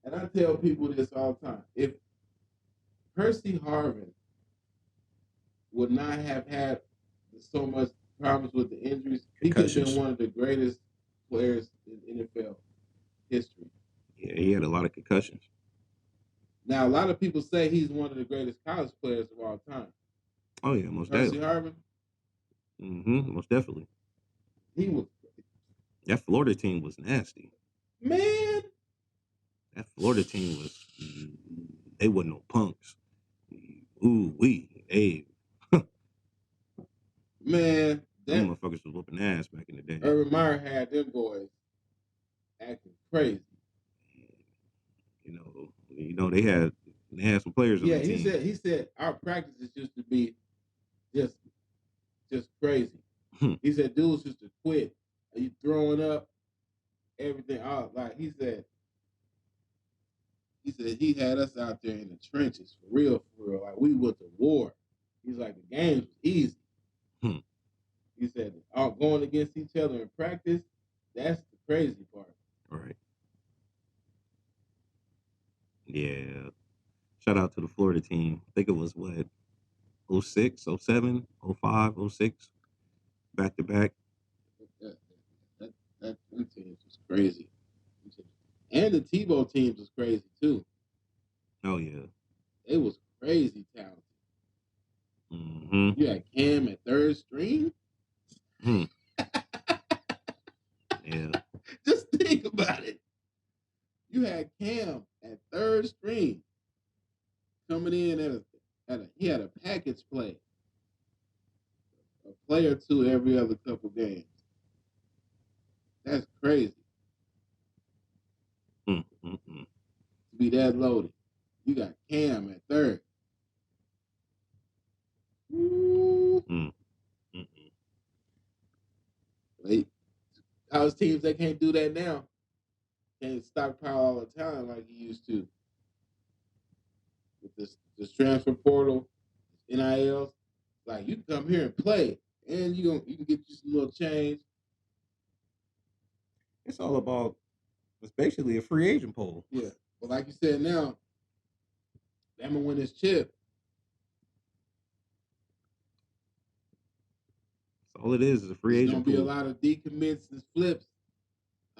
And I tell people this all the time. If Percy Harvin would not have had so much problems with the injuries, he could have been one of the greatest players in NFL history. Yeah, he had a lot of concussions. Now, a lot of people say he's one of the greatest college players of all time. Oh, yeah, most Percy definitely. Harvin? Most definitely. He was. That Florida team was nasty. Man. That Florida team was, they wasn't no punks. Hey. Man. Them motherfuckers was whooping ass back in the day. Urban Meyer had them boys acting crazy. You know, they had some players on the team. He said our practices used to be just crazy. He said dudes used to quit. Are you throwing up everything out? Like he said he had us out there in the trenches for real. Like we went to war. He's like the games was easy. He said going against each other in practice, that's the crazy part. Right. Yeah. Shout out to the Florida team. I think it was what, 06, 07, 05, 06, back to back. That teams was crazy. And the Tebow teams was crazy too. Oh yeah. It was crazy talented. Mm-hmm. You had Cam at third string. Yeah. Just think about it. You had Cam at third string coming in he had a package play. A play or two every other couple games. That's crazy. To be that loaded. You got Cam at third. College teams, they can't do that now. Can't stockpile all the time like you used to. With this transfer portal, NILs, like you can come here and play, and you can get you some little change. It's all about. It's basically a free agent pool. Yeah, but like you said, now I'm gonna win this chip. That's all it is a free agent pool. There's gonna be a lot of decommits and flips.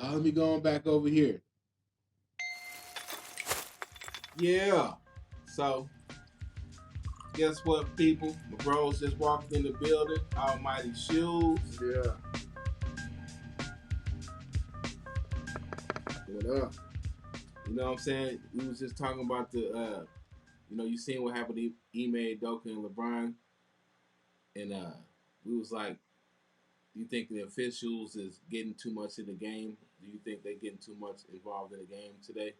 Let me go on back over here. Yeah. So, guess what, people? My bros just walked in the building. Almighty Shoes. Yeah. What up? You know what I'm saying? We was just talking about the, you seen what happened to Ime, Doka, and LeBron. And we was like, do you think the officials is getting too much in the game? Do you think they're getting too much involved in the game today?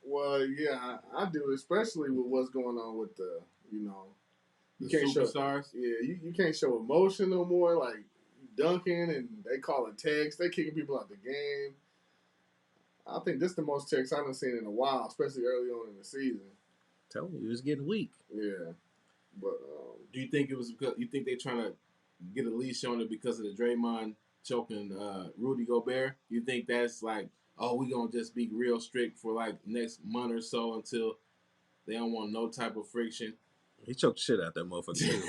Well, yeah, I do, especially with what's going on with the superstars. You can't show emotion no more. Like dunking and they call it text. They kicking people out the game. I think this is the most text I've seen in a while, especially early on in the season. Tell me, it was getting weak. Yeah, but do you think it was because you think they're trying to get a leash on it because of the Draymond choking Rudy Gobert? You think that's like, oh, we gonna just be real strict for like next month or so until they don't want no type of friction? He choked the shit out that motherfucker too.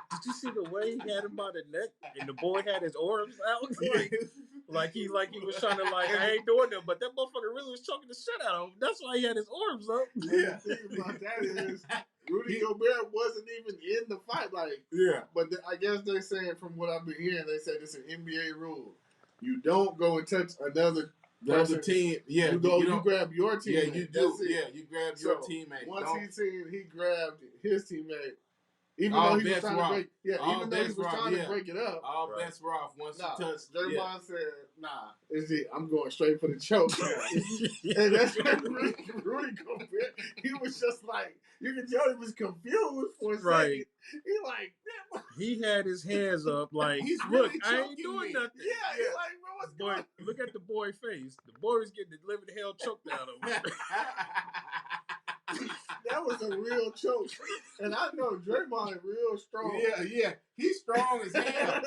Did you see the way he had him by the neck and the boy had his arms out? Like he was trying to I ain't doing it, but that motherfucker really was choking the shit out of him. That's why he had his arms up. Yeah, the thing about that is Rudy Gobert wasn't even in the fight. But I guess they're saying from what I've been hearing, they say this is an NBA rule. You don't go and touch another team. Yeah, you grab your teammate. Yeah, you do. Yeah, you grab your teammate. Once he grabbed his teammate, even though he was trying to break, to break it up. All bets were off once he touched. Draymond said, "Nah, I'm going straight for the choke." And that's Rudy Gobert. He was just like, you can tell he was confused for a second. He had his hands up like, look, I ain't doing nothing. Yeah, he's like, bro, what's going on? Look at the boy's face. The boy was getting the living hell choked out of him. That was a real choke. And I know Draymond is real strong. Yeah. He's strong as hell.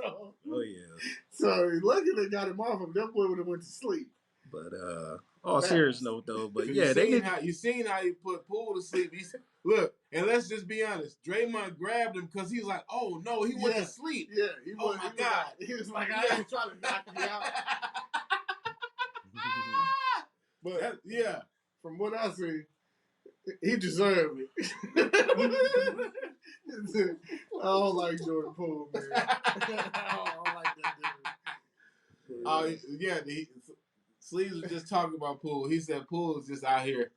Oh, yeah. So luckily they got him off him. That boy would have went to sleep. But, serious note, though. But, yeah, you seen how he put Poole to sleep. Look, and let's just be honest. Draymond grabbed him because he's like, oh, no, he went to sleep. Yeah. Oh, my God. He was like, I ain't trying to knock me out. But, from what I see, he deserved it. I don't like Jordan Poole, man. I don't like that dude. Sleeves was just talking about Poole. He said Poole is just out here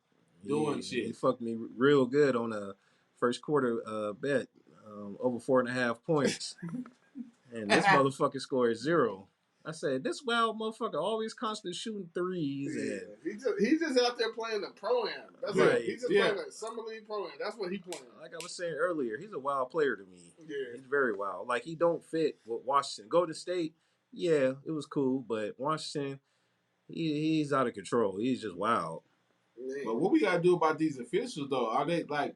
doing shit. He fucked me real good on a first quarter bet, over 4.5 points. And this motherfucker scored 0. I said, this wild motherfucker always constantly shooting threes. Yeah, And he's just out there playing the pro-am. That's Right. it. He's just playing a summer league pro-am. That's what he playing. Like I was saying earlier, he's a wild player to me. Yeah. He's very wild. Like, he don't fit with Washington. Golden State, yeah, it was cool, but Washington, he's out of control. He's just wild. Man. But what we gotta do about these officials though? Are they like,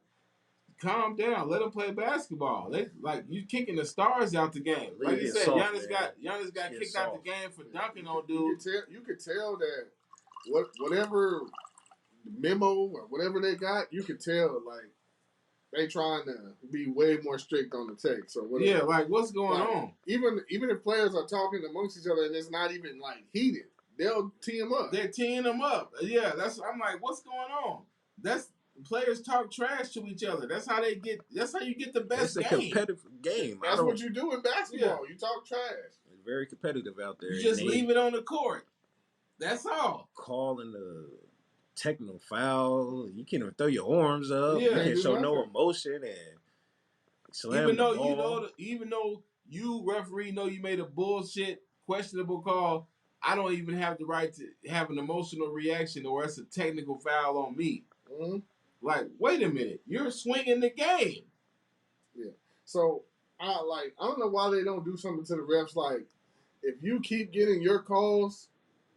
calm down, let them play basketball? They like, you kicking the stars out the game. Like you said, soft, Giannis got kicked out the game for dunking on dudes. You could tell that whatever memo or whatever they got, you could tell like they trying to be way more strict on the takes or whatever. Yeah, like what's going on? Even if players are talking amongst each other and it's not even like heated, they'll tee them up. They're teeing them up. Yeah, I'm like, what's going on? That's players talk trash to each other. That's how you get the best It's a competitive game. That's what you do in basketball. Yeah. You talk trash. It's very competitive out there. You just leave it on the court. That's all. Calling the technical foul. You can't even throw your arms up. Yeah, you can't show no emotion and slam even though the ball. even though you referee know you made a bullshit questionable call, I don't even have the right to have an emotional reaction or it's a technical foul on me. Mm-hmm. Like, wait a minute, you're swinging the game. Yeah. So I don't know why they don't do something to the refs. Like, if you keep getting your calls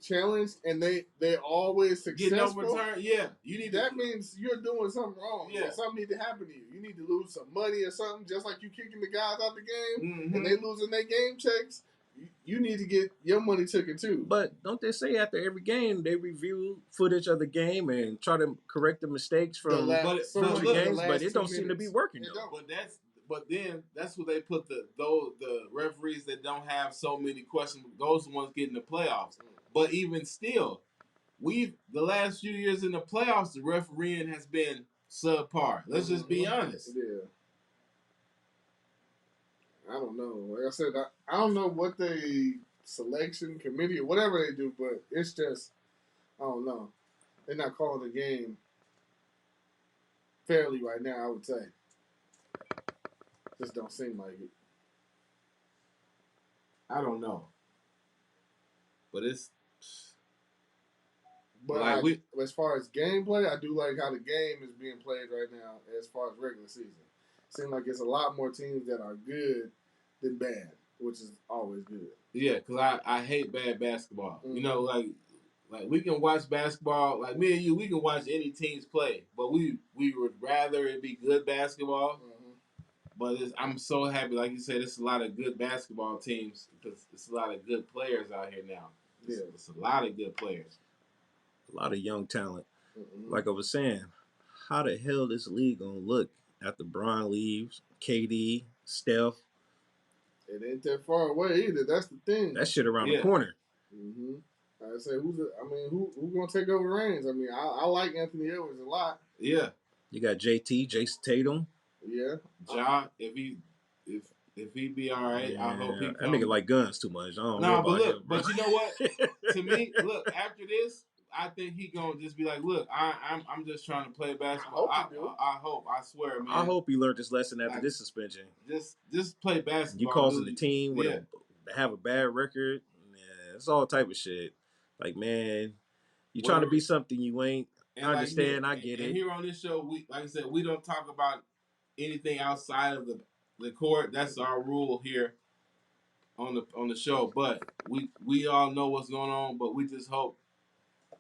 challenged and they always successful, getting overturned, yeah, that means you're doing something wrong. Yeah, like, something need to happen to you. You need to lose some money or something. Just like you kicking the guys out the game mm-hmm. and they losing their game checks. You need to get your money taken too. But don't they say after every game they review footage of the game and try to correct the mistakes from future games? But it don't seem to be working though. But then that's what they put the referees that don't have so many questions. Those ones getting the playoffs. But even still, the last few years in the playoffs, the refereeing has been subpar. Let's just be honest. Yeah. I don't know. Like I said, I don't know what they selection committee or whatever they do, but it's just, I don't know. They're not calling the game fairly right now, I would say. Just don't seem like it. I don't know. But it's... But like as far as gameplay, I do like how the game is being played right now as far as regular season. Seems like it's a lot more teams that are good than bad, which is always good. Yeah, because I hate bad basketball. Mm-hmm. You know, like we can watch basketball, like me and you, we can watch any teams play, but we would rather it be good basketball. Mm-hmm. But I'm so happy, like you said, it's a lot of good basketball teams because it's a lot of good players out here now. It's a lot of good players. A lot of young talent. Mm-hmm. Like I was saying, how the hell this league gonna look after Bron leaves, KD, Steph? It ain't that far away either. That's the thing. That shit around the corner. Mm-hmm. I say, who gonna take over reins? I mean, I like Anthony Edwards a lot. Yeah. You got JT, Jason Tatum. Yeah. Ja, if he be all right, I hope he. That nigga like guns too much. I don't know about him. But you know what? To me, look, after this, I think he gonna just be like, look, I'm just trying to play basketball. I hope. I swear, man. I hope he learned his lesson after this suspension. Just play basketball. You causing the team with have a bad record. Yeah, it's all type of shit. Like, man, you trying to be something you ain't. I understand. I get it. And here on this show, like I said, we don't talk about anything outside of the court. That's our rule here on the show. But we all know what's going on. But we just hope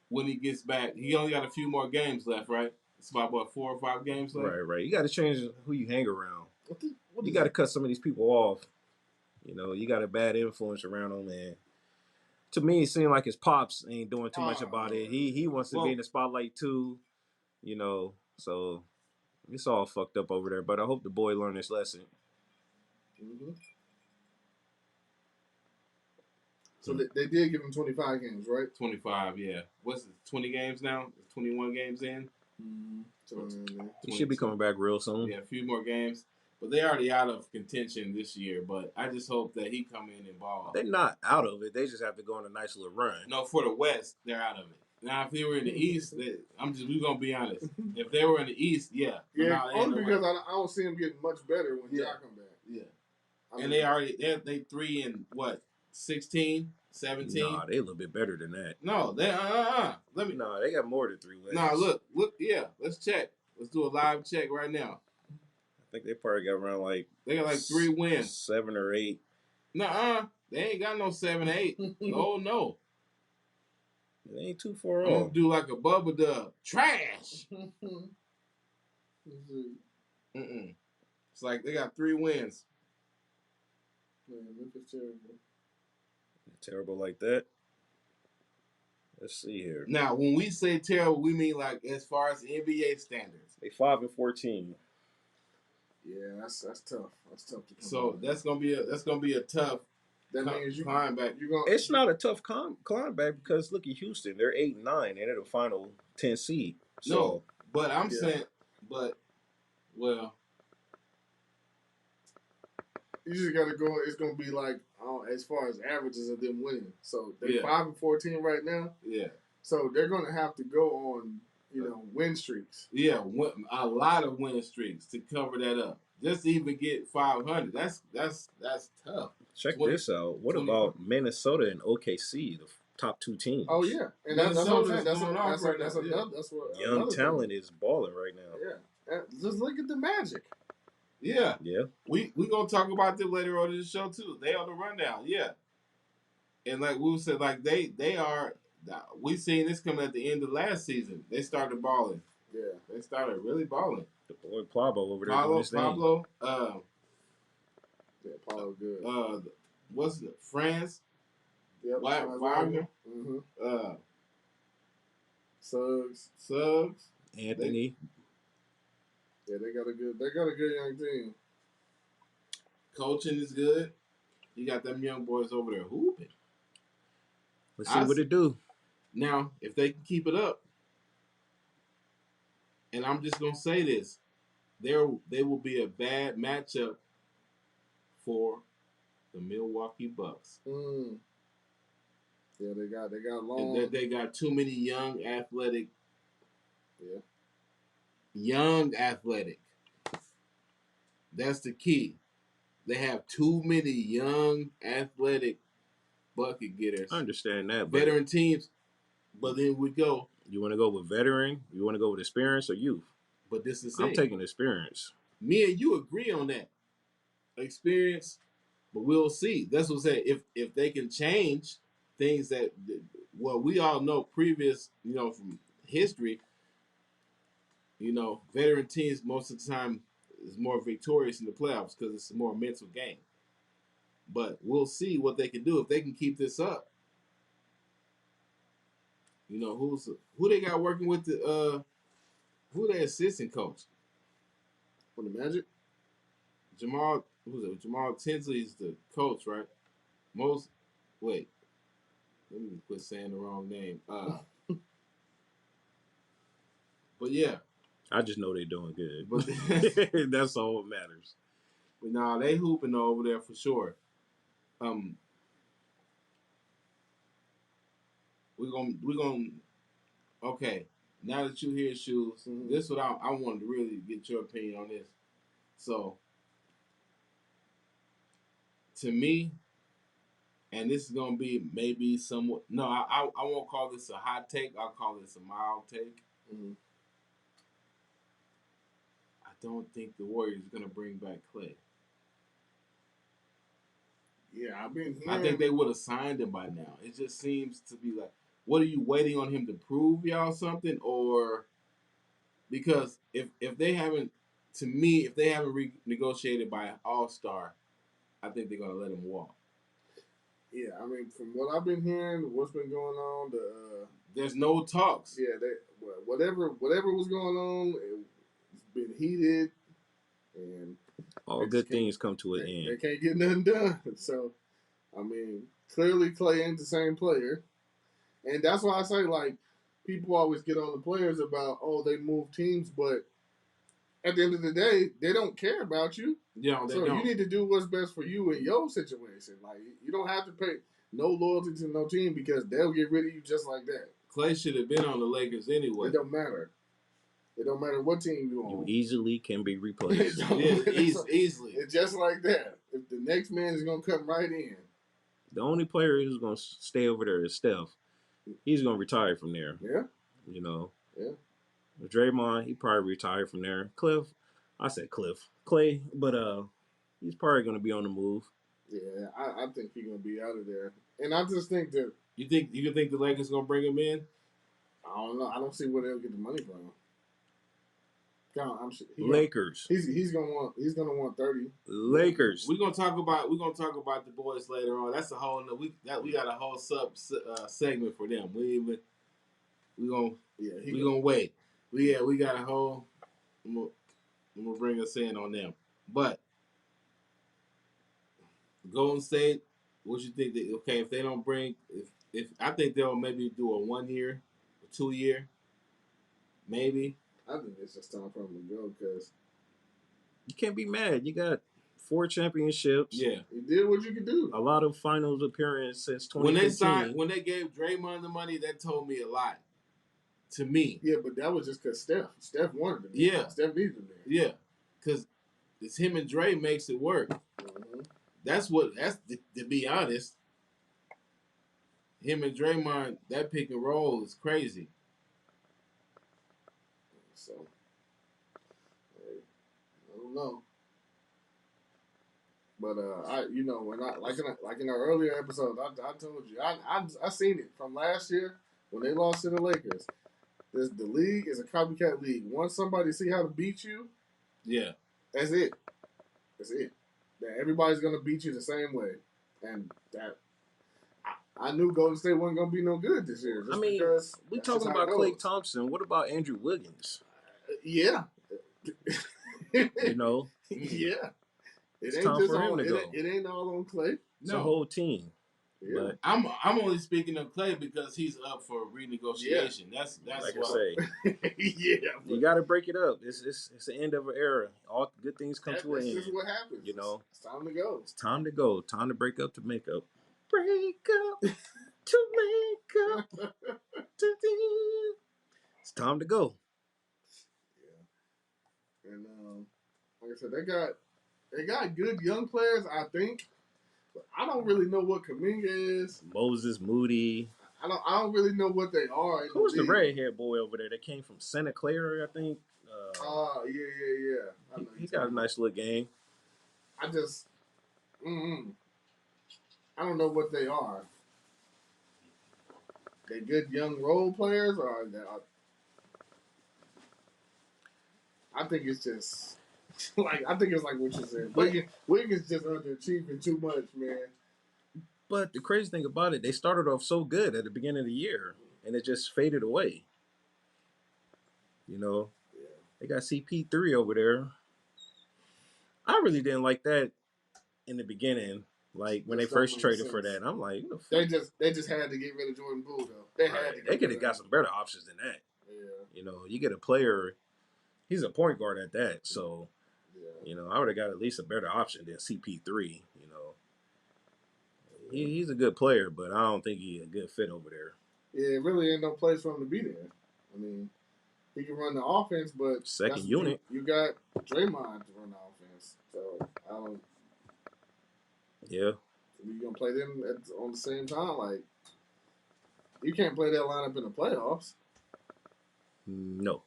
when he gets back, he only got a few more games left, right? It's about 4 or 5 games left. Right. You got to change who you hang around. You got to cut some of these people off. You know, you got a bad influence around them, man. To me, it seemed like his pops ain't doing too much about it. He wants to be in the spotlight too, you know. So it's all fucked up over there. But I hope the boy learned his lesson. Mm-hmm. So they did give him 25 games, right? 25, yeah. What's it, 20 games now? 21 games in? Mm-hmm. So he should be coming back real soon. Yeah, a few more games. But they're already out of contention this year. But I just hope that he come in and ball. They're not out of it. They just have to go on a nice little run. No, for the West, they're out of it. Now, if they were in the East, we're going to be honest. If they were in the East, yeah. Yeah, only because I don't see them getting much better when Ja come back. Yeah. And they 3 and 16? 17. Nah, they a little bit better than that. No, they Let me. Nah, they got more than 3 wins. Nah, look. Yeah, let's check. Let's do a live check right now. I think they probably got around like they got like 3 wins, 7 or 8. Nuh-uh. They ain't got no 7, 8. Oh no. They ain't too far I'm off. gonna do like a Bubba Dub. Trash. It's like they got 3 wins. Man, Memphis terrible. Terrible like that. Let's see here. Now, when we say terrible, we mean like as far as NBA standards. They 5-14. Yeah, that's tough. That's tough to come So out. that's gonna be a tough. That means you climb back. It's not a tough climb back because look at Houston. They're 8-9 and they're the final 10 seed. So, no, but I'm saying, well, you just gotta go. It's gonna be like as far as averages of them winning. So they're 5-14 right now. Yeah. So they're gonna have to go on win streaks. Yeah, a lot of win streaks to cover that up. Just to even get 500. That's tough. Check this out. What about Minnesota and OKC, the top 2 teams? Oh yeah, and that's what I'm saying. That's what young talent is balling right now. Yeah, just look at the Magic. Yeah. We gonna talk about them later on in the show too. They on the rundown. Yeah. And like we said, like they are. We seen this coming at the end of last season. They started balling. Yeah, they started really balling. The boy Pablo over there doing his thing. Pablo. Yeah, Pablo good. What's it? France. Yep. Wagner. Suggs. Anthony. They got a good young team. Coaching is good. You got them young boys over there hooping. Let's see what it do. Now, if they can keep it up, and I'm just gonna say this, they will be a bad matchup for the Milwaukee Bucks. Yeah, they got long. They got too many young athletic. Yeah. Young athletic. That's the key. They have too many young athletic bucket getters. I understand that. Veteran teams. But then we go. You want to go with veteran? You want to go with experience or youth? But this is I'm taking experience. Me and you agree on that. Experience, but we'll see. That's what I'm saying. If they can change things that, well, we all know previous, from history, veteran teams most of the time is more victorious in the playoffs because it's a more mental game. But we'll see what they can do if they can keep this up. Who they got working with who their assistant coach? For the Magic? Jamal Tinsley is the coach, right? Let me quit saying the wrong name. But yeah. I just know they're doing good. But that's all that matters. But nah, they hooping over there for sure. We're gonna okay. Now that you hear Shoes, this is what I wanted to really get your opinion on this. So to me, and this is gonna be maybe somewhat I won't call this a hot take, I'll call this a mild take. I don't think the Warriors are gonna bring back Clay. Yeah, I've been hearing. I think they would have signed him by now. It just seems to be like, what are you waiting on him to prove y'all something? Or because if they haven't renegotiated by an all-star, I think they're gonna let him walk. Yeah, I mean, from what I've been hearing, what's been going on, there's no talks. Yeah, whatever was going on, it's been heated, and all good things come to an end. They can't get nothing done. So, I mean, clearly Clay ain't the same player. And that's why I say, like, people always get on the players about, they move teams, but at the end of the day, they don't care about you. Yeah, so you need to do what's best for you in your situation. Like, you don't have to pay no loyalty to no team because they'll get rid of you just like that. Clay should have been on the Lakers anyway. It don't matter. It don't matter what team you're on. You easily can be replaced. Easily. It's just like that. If the next man is going to come right in. The only player who's going to stay over there is Steph. He's going to retire from there. Yeah. You know. Yeah. Draymond, he probably retired from there. Clay, but he's probably going to be on the move. Yeah, I think he's gonna be out of there, and I just think that You think the Lakers gonna bring him in? I don't know. I don't see where they'll get the money from. Lakers. He's gonna want 30. Lakers. We're gonna talk about the boys later on. That's a whole we got a whole segment for them. We gonna wait. We got a whole. I'm gonna bring us in on them, but Golden State. What you think? If they don't bring, if I think they'll maybe do a 1 year, 2 year, maybe. I think it's just time for him to go because you can't be mad. You got 4 championships. Yeah, you did what you could do. A lot of finals appearances since 2015. When they gave Draymond the money, that told me a lot. To me. Yeah, but that was just because Steph wanted it. Yeah. Steph needed it. Yeah, because it's him and Dre makes it work. Mm-hmm. That's to be honest. Him and Draymond, that pick and roll is crazy. So, I don't know. But when in our earlier episode, I told you I seen it from last year when they lost to the Lakers. The league is a copycat league. Once somebody see how to beat you, yeah, that's it. That's it. That everybody's gonna beat you the same way, and that I knew Golden State wasn't gonna be no good this year. Just because we talking about Klay Thompson. What about Andrew Wiggins? Yeah. You know. Yeah. It's time for him to go. It ain't all on Klay. It's a whole team. Yeah. But I'm only speaking of Klay because he's up for renegotiation. Yeah. That's like what I say. Yeah. You got to break it up. It's the end of an era. All good things come to an end. This is what happens. You know. It's time to go. It's time to go. Time to break up to make up. Break up to make up to the. It's time to go. Yeah. And like I said, they got good young players, I think. But I don't really know what Kuminga is. Moses Moody. I don't really know what they are. Who's the redhead boy over there that came from Santa Clara, I think? Yeah. He's got a nice little game. I just, I don't know what they are. They good young role players, or I think it's just like what you said. Wiggins just underachieving too much, man. But the crazy thing about it, they started off so good at the beginning of the year, and it just faded away. You know, They got CP3 over there. I really didn't like that in the beginning. Like when they first traded for that, I'm like, they just had to get rid of Jordan Poole though. They could have got some better options than that. Yeah. You get a player. He's a point guard at that, so I would have got at least a better option than CP3. He's a good player, but I don't think he's a good fit over there. Yeah, it really ain't no place for him to be there. I mean, he can run the offense, but second unit. You got Draymond to run the offense, so I don't. Yeah. You gonna play them on the same time? Like, you can't play that lineup in the playoffs. No.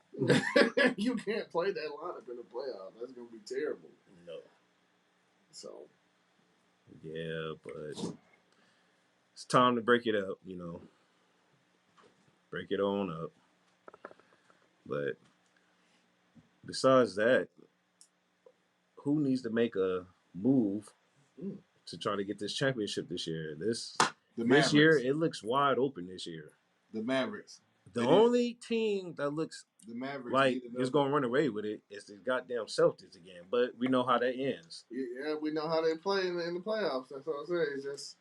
You can't play that lineup in the playoffs. That's gonna be terrible. No. So. Yeah, but it's time to break it up. Break it on up. But besides that, who needs to make a move to try to get this championship this year? This year, it looks wide open this year. The Mavericks. The only team that looks the Mavericks like is going to run away with it is the goddamn Celtics again. But we know how that ends. Yeah, we know how they play in the playoffs. That's what I'm saying. It's just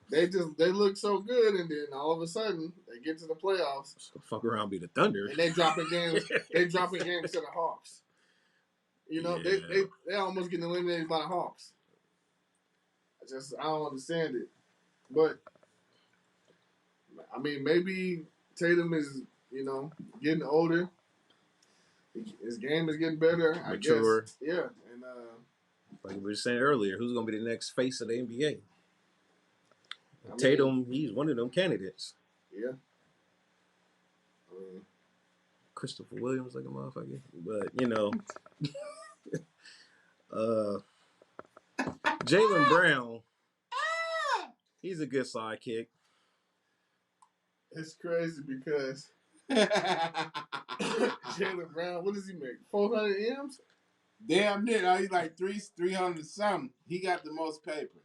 they look so good, and then all of a sudden they get to the playoffs. Fuck around, be the Thunder, and they dropping games. They dropping games to the Hawks. They almost getting eliminated by the Hawks. I don't understand it, but I mean maybe Tatum is getting older. His game is getting better. Mature. I guess. Yeah, and like we were saying earlier, who's going to be the next face of the NBA? Tatum, he's one of them candidates. Yeah. Christopher Williams, like a motherfucker. But, Jaylen Brown, he's a good sidekick. It's crazy because Jaylen Brown, what does he make? 400 M's? Damn near. He's like 300 something. He got the most paper.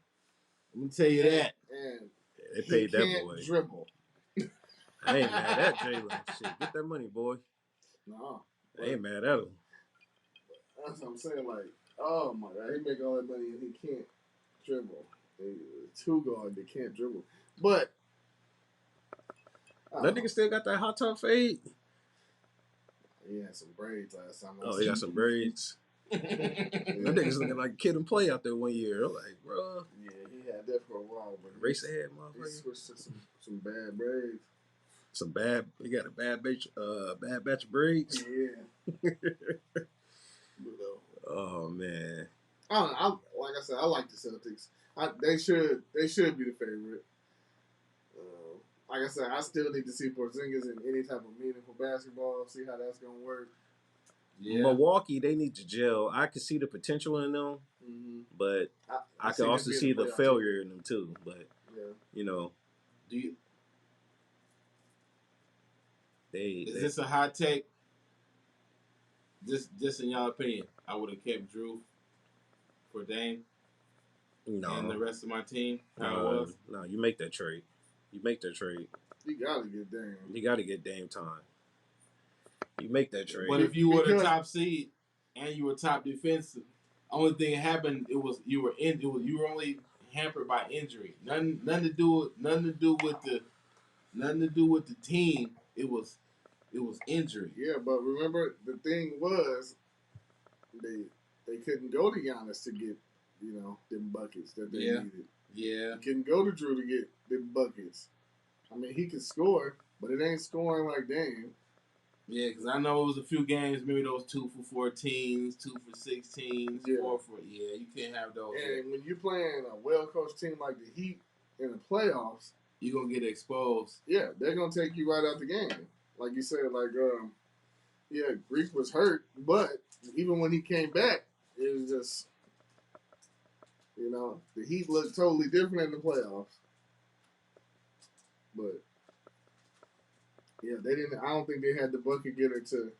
Let me tell you that. And they paid that boy. Dribble. I ain't mad at Jaylen. Shit, get that money, boy. No. I ain't mad at him. That's what I'm saying. Like, oh my God, he make all that money and he can't dribble. Two guard that can't dribble. But that nigga still got that hot top fade. He had some braids last time. Oh, he got some braids. That nigga's looking like Kid and Play out there one year. I'm like, bro. Yeah, he had that for a while. But race ahead, motherfucker. He switched to some bad braids. He got a bad batch of braids. Yeah. Oh man. I don't know. Like I said, I like the Celtics. They should be the favorite. Like I said, I still need to see Porzingis in any type of meaningful basketball. See how that's gonna work. Yeah. Milwaukee, they need to gel. I could see the potential in them, but I can also see the failure in them too. But do you? Is this a hot take? Just in y'all opinion, I would have kept Drew for Dame. No. And the rest of my team. How it was? No, you make that trade. You gotta get Dame. You gotta get Dame time. You make that trade. But if you were the top seed and you were top defensive, only thing that happened you were only hampered by injury. Nothing to do with the team. It was injury. Yeah, but remember the thing was they couldn't go to Giannis to get them buckets that they needed. Yeah, you couldn't go to Drew to get them buckets. I mean, he could score, but it ain't scoring like Dame. Yeah, because I know it was a few games, maybe those 2 for 14s, 2 for 16s, 4 for you can't have those. And when you're playing a well-coached team like the Heat in the playoffs, you're gonna get exposed. Yeah, they're gonna take you right out the game. Like you said, Greek was hurt, but even when he came back, it was just the Heat looked totally different in the playoffs. But they didn't. I don't think they had the bucket getter to,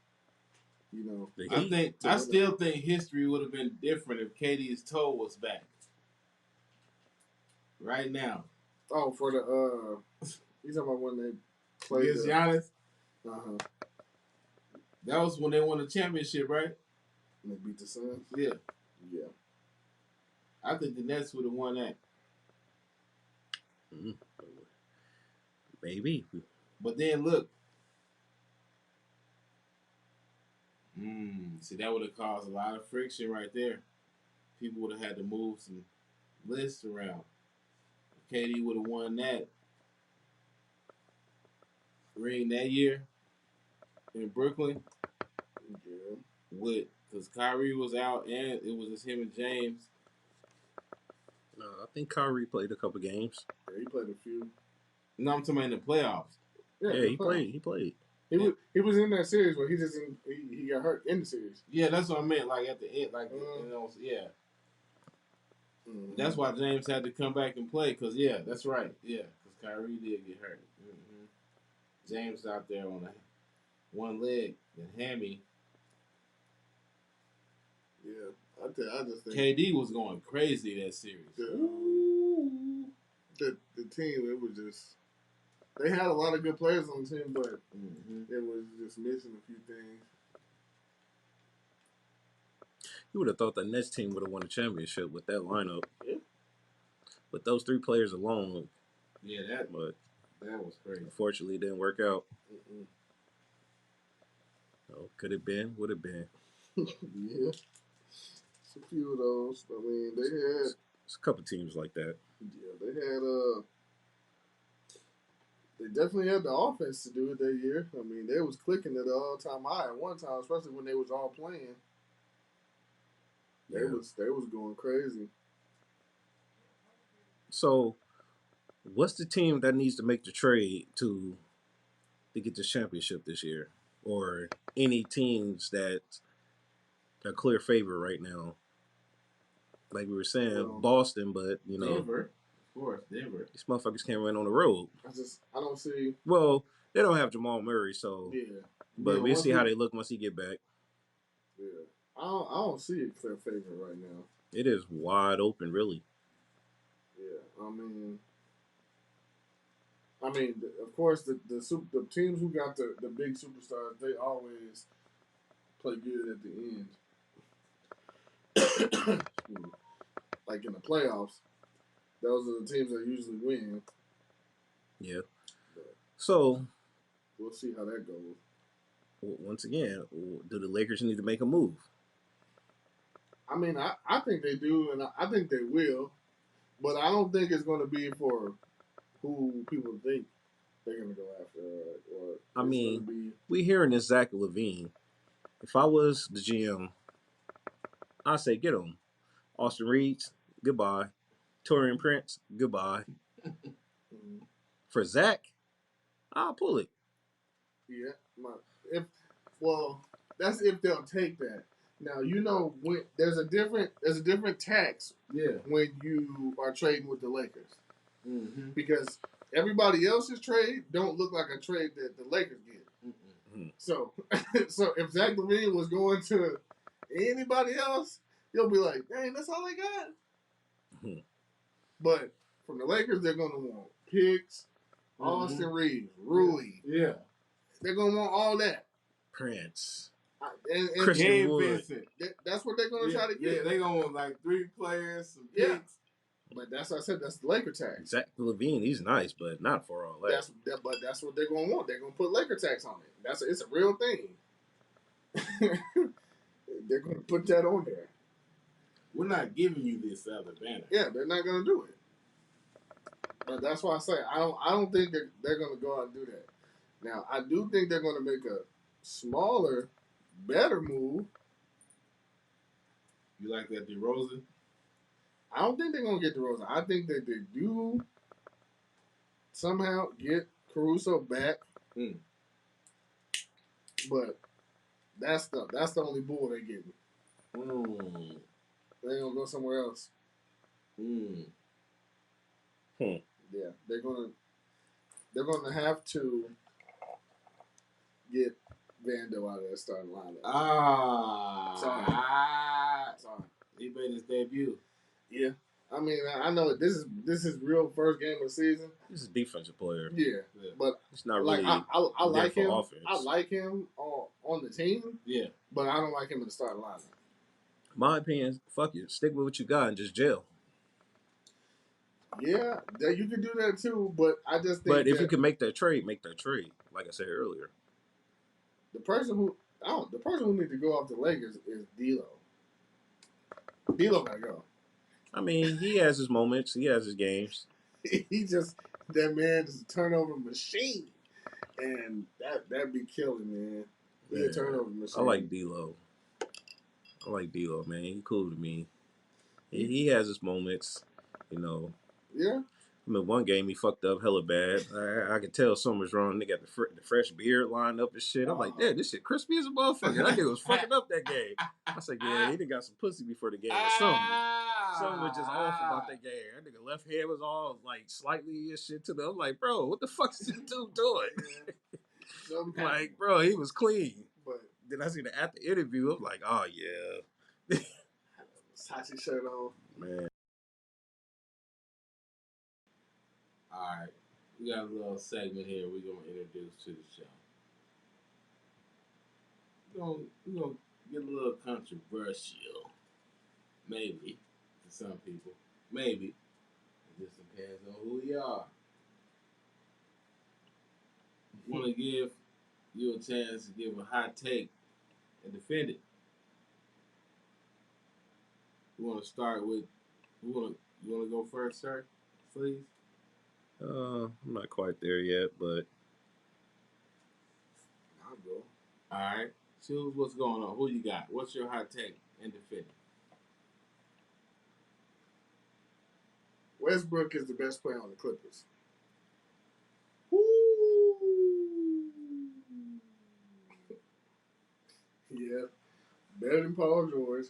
I still think history would have been different if KD's toe was back. Right now. Oh, for the you talking about when they played against Giannis? That was when they won the championship, right? And they beat the Suns. Yeah. Yeah. I think the Nets would have won that. Maybe. But then look. See, that would have caused a lot of friction right there. People would have had to move some lists around. KD would have won that ring that year in Brooklyn. Yeah. Because Kyrie was out and it was just him and James. No, I think Kyrie played a couple games. Yeah, he played a few. No, I'm talking about in the playoffs. Yeah, he played. He played. He was in that series, but he got hurt in the series. Yeah, that's what I meant. Like at the end, yeah. Mm-hmm. That's why James had to come back and play. Cause that's right. Yeah, because Kyrie did get hurt. Mm-hmm. James out there on one leg, the hammy. Yeah, I just think KD was going crazy that series. The team, it was just. They had a lot of good players on the team, but it was just missing a few things. You would have thought the Nets team would have won a championship with that lineup. Yeah. With those 3 players alone. Yeah, that was crazy. Unfortunately, it didn't work out. Oh, could have been, would have been. Yeah. It's a few of those. I mean, they had. It's a couple teams like that. Yeah, they had. They definitely had the offense to do it that year. I mean, they was clicking at the all-time high at one time, especially when they was all playing. They was going crazy. So, What's the team that needs to make the trade to get the championship this year, or any teams that are clear favorite right now? Like we were saying, Boston, but Denver, of course, Denver. These motherfuckers can't win on the road. I don't see. Well, they don't have Jamal Murray, so Yeah. But we'll see how they look once he get back. Yeah, I don't see a clear favorite right now. It is wide open, really. Yeah, I mean, of course, the teams who got the big superstars, they always play good at the end. Like in the playoffs, those are the teams that usually win. Yeah. So we'll see how that goes. Once again, do the Lakers need to make a move? I mean, I think they do, and I think they will, but I don't think it's going to be for who people think they're going to go after. Or I mean, we hearing this Zach LaVine. If I was the GM, I'd say get him. Austin Reeves, goodbye. Torian Prince, goodbye. For Zach, I'll pull it. Yeah, that's if they'll take that. Now when there's a different tax. Yeah. When you are trading with the Lakers, because everybody else's trade don't look like a trade that the Lakers get. So if Zach LaVine was going to anybody else, you'll be like, dang, that's all they got. But from the Lakers, they're going to want picks, Austin Reeves, Rui. Yeah. They're going to want all that. Prince. And Christian Wood. That's what they're going to try to get. Yeah, they're going to want like 3 players, some picks. But that's what I said. That's the Laker tax. Zach LaVine, he's nice, but not for all that. But that's what they're going to want. They're going to put Laker tax on it. It's a real thing. They're going to put that on there. We're not giving you this other banner. Yeah, they're not going to do it. But that's why I say I don't think they're going to go out and do that. Now I do think they're going to make a smaller, better move. You like that DeRozan? I don't think they're going to get DeRozan. I think that they do somehow get Caruso back. But that's the only bull they're getting. They're going to go somewhere else. Yeah, they're gonna have to get Vando out of that starting lineup. Sorry. He made his debut. Yeah, I mean, I know this is real first game of the season. He's a defensive player. Yeah. But it's not really. I like him. Offense. I like him on the team. Yeah, but I don't like him in the starting lineup. My opinion, fuck you. Stick with what you got and just jail. Yeah, you can do that too, but I just think. But if you can make that trade, like I said earlier. The person who needs to go off the Lakers is D'Lo. D'Lo gotta go. I mean, he has his moments. He has his games. That man is a turnover machine, and that'd be killing, man. Be a turnover machine. I like D'Lo. Man. He cool to me. He has his moments, Yeah. I mean, one game he fucked up hella bad. I could tell something was wrong. They got the fresh beard lined up and shit. I'm like, damn, this shit crispy as a motherfucker. That nigga was fucking up that game. I said, yeah, he done got some pussy before the game or something. Something was just off about that game. That nigga left hand was all like slightly and shit to the. I'm like, bro, what the fuck is this dude doing? Like, bro, he was clean. But then I see the after interview. I'm like, oh yeah. Sachi shirt on. Man. All right, we got a little segment here we're going to introduce to the show. We're gonna get a little controversial. Maybe, to some people. Maybe. It just depends on who you are. Want to give you a chance to give a hot take and defend it. You want to start with, you want to go first, sir? Please? I'm not quite there yet, but I'll go. All right. Choose what's going on. Who you got? What's your hot take and defend it? Westbrook is the best player on the Clippers. Yeah. Better than Paul George.